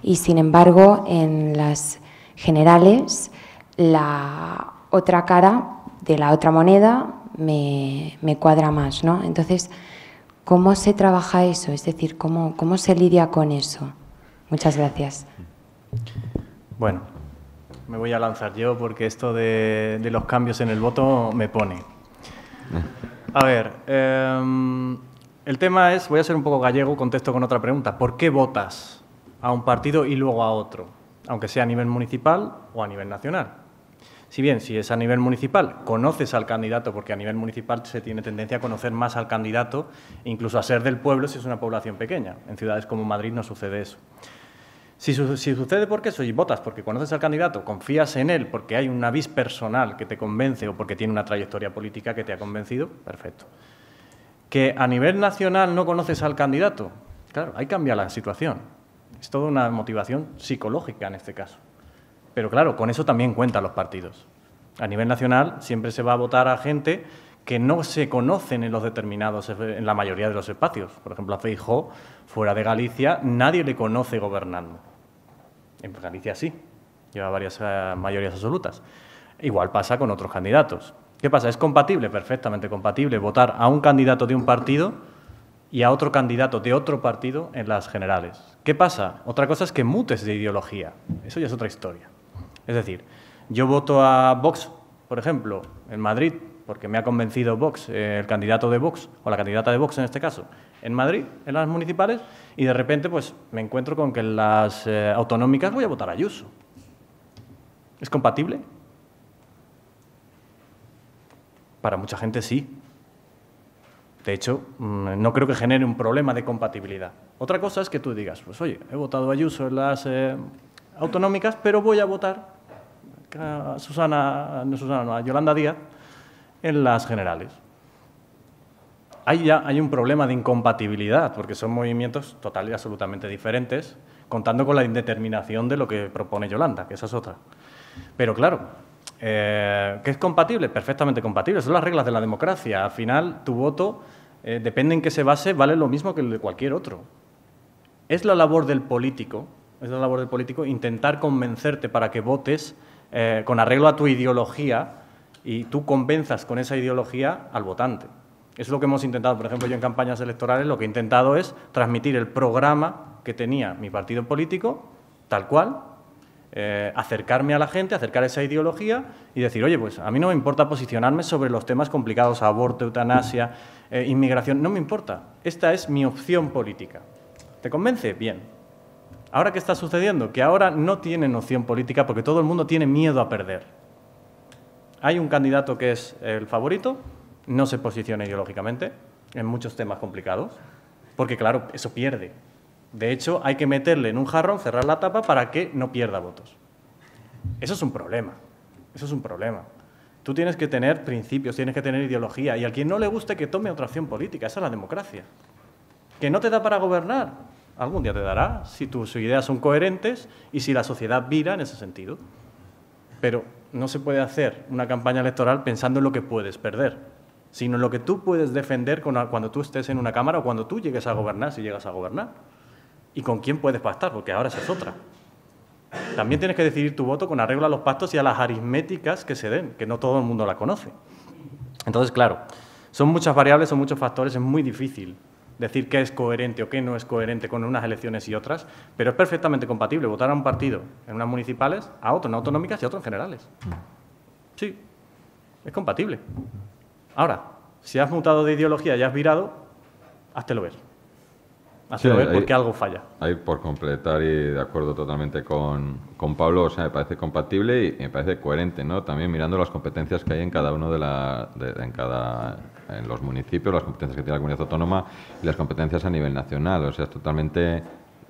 y sin embargo en las generales la otra cara de la otra moneda me cuadra más, ¿no? Entonces, ¿cómo se trabaja eso? Es decir, ¿cómo se lidia con eso? Muchas gracias. Bueno, me voy a lanzar yo porque esto de los cambios en el voto me pone. A ver, el tema es, voy a ser un poco gallego, contesto con otra pregunta. ¿Por qué votas a un partido y luego a otro? Aunque sea a nivel municipal o a nivel nacional. Si bien, si es a nivel municipal, conoces al candidato, porque a nivel municipal se tiene tendencia a conocer más al candidato, incluso a ser del pueblo si es una población pequeña. En ciudades como Madrid no sucede eso. Si sucede porque eso y votas porque conoces al candidato, confías en él porque hay una vis personal que te convence o porque tiene una trayectoria política que te ha convencido, perfecto. Que a nivel nacional no conoces al candidato, claro, ahí cambia la situación. Es toda una motivación psicológica en este caso. Pero claro, con eso también cuentan los partidos. A nivel nacional siempre se va a votar a gente que no se conocen en la mayoría de los espacios. Por ejemplo, a Feijóo, fuera de Galicia, nadie le conoce gobernando. En Galicia sí, lleva varias mayorías absolutas. Igual pasa con otros candidatos. ¿Qué pasa? ¿Es compatible? Perfectamente compatible votar a un candidato de un partido y a otro candidato de otro partido en las generales. ¿Qué pasa? Otra cosa es que mutes de ideología. Eso ya es otra historia. Es decir, yo voto a Vox, por ejemplo, en Madrid, porque me ha convencido Vox, el candidato de Vox, o la candidata de Vox en este caso, en Madrid, en las municipales, y de repente pues me encuentro con que en las autonómicas voy a votar a Ayuso. ¿Es compatible? Para mucha gente sí. De hecho, no creo que genere un problema de compatibilidad. Otra cosa es que tú digas, pues oye, he votado a Ayuso en las autonómicas, pero voy a votar a Yolanda Díaz en las generales. Ahí ya hay un problema de incompatibilidad, porque son movimientos total y absolutamente diferentes, contando con la indeterminación de lo que propone Yolanda, que esa es otra. Pero claro, ¿qué es compatible? Perfectamente compatible. Son las reglas de la democracia. Al final, tu voto, depende en qué se base, vale lo mismo que el de cualquier otro. Es la labor del político, intentar convencerte para que votes con arreglo a tu ideología y tú convenzas con esa ideología al votante. Eso es lo que hemos intentado. Por ejemplo, yo en campañas electorales lo que he intentado es transmitir el programa que tenía mi partido político, tal cual, acercarme a la gente, acercar esa ideología y decir, oye, pues a mí no me importa posicionarme sobre los temas complicados, aborto, eutanasia, inmigración, no me importa. Esta es mi opción política. ¿Te convence? Bien. ¿Ahora qué está sucediendo? Que ahora no tienen opción política porque todo el mundo tiene miedo a perder. Hay un candidato que es el favorito, no se posiciona ideológicamente en muchos temas complicados, porque claro, eso pierde. De hecho, hay que meterle en un jarrón, cerrar la tapa para que no pierda votos. Eso es un problema. Eso es un problema. Tú tienes que tener principios, tienes que tener ideología, y al quien no le guste que tome otra opción política. Esa es la democracia. ¿Que no te da para gobernar? Algún día te dará, si tus ideas son coherentes y si la sociedad vira en ese sentido. Pero no se puede hacer una campaña electoral pensando en lo que puedes perder, sino en lo que tú puedes defender cuando tú estés en una cámara o cuando tú llegues a gobernar, si llegas a gobernar. ¿Y con quién puedes pactar? Porque ahora esa es otra. También tienes que decidir tu voto con arreglo a los pactos y a las aritméticas que se den, que no todo el mundo la conoce. Entonces, claro, son muchas variables, son muchos factores, es muy difícil decir qué es coherente o qué no es coherente con unas elecciones y otras, pero es perfectamente compatible votar a un partido en unas municipales, a otro en autonómicas y a otro en generales. Sí, es compatible. Ahora, si has mutado de ideología y has virado, háztelo ver. Háztelo ver porque algo falla. Ahí por completar y de acuerdo totalmente con Pablo, o sea, me parece compatible y me parece coherente, ¿no? También mirando las competencias que hay en cada uno en los municipios, las competencias que tiene la comunidad autónoma y las competencias a nivel nacional. O sea, es totalmente,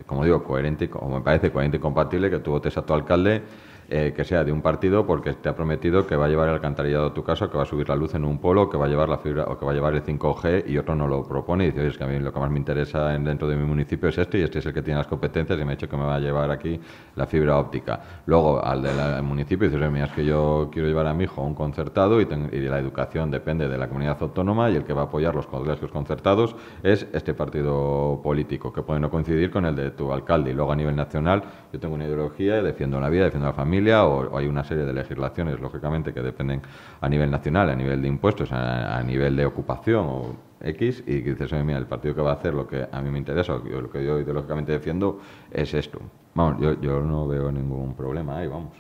como digo, coherente, como me parece coherente y compatible que tú votes a tu alcalde que sea de un partido porque te ha prometido que va a llevar el alcantarillado a tu casa, que va a subir la luz en un polo, que va a llevar la fibra o que va a llevar el 5G y otro no lo propone y dice, oye, es que a mí lo que más me interesa dentro de mi municipio es y este es el que tiene las competencias y me ha dicho que me va a llevar aquí la fibra óptica. Luego, al del municipio dices, mira, es que yo quiero llevar a mi hijo a un concertado y la educación depende de la comunidad autónoma y el que va a apoyar los colegios concertados es este partido político, que puede no coincidir con el de tu alcalde. Y luego a nivel nacional, yo tengo una ideología, defiendo la vida, defiendo la familia, o hay una serie de legislaciones, lógicamente, que dependen a nivel nacional, a nivel de impuestos, a nivel de ocupación o X, y que dices, mira, el partido que va a hacer lo que a mí me interesa, o lo que yo ideológicamente defiendo, es esto. Vamos, yo no veo ningún problema ahí, vamos.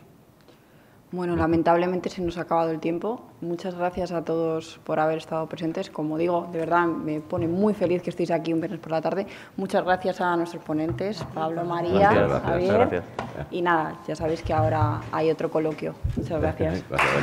Bueno, lamentablemente se nos ha acabado el tiempo. Muchas gracias a todos por haber estado presentes. Como digo, de verdad me pone muy feliz que estéis aquí un viernes por la tarde. Muchas gracias a nuestros ponentes, Pablo, María, Javier. Gracias. Y nada, ya sabéis que ahora hay otro coloquio. Muchas gracias. Gracias.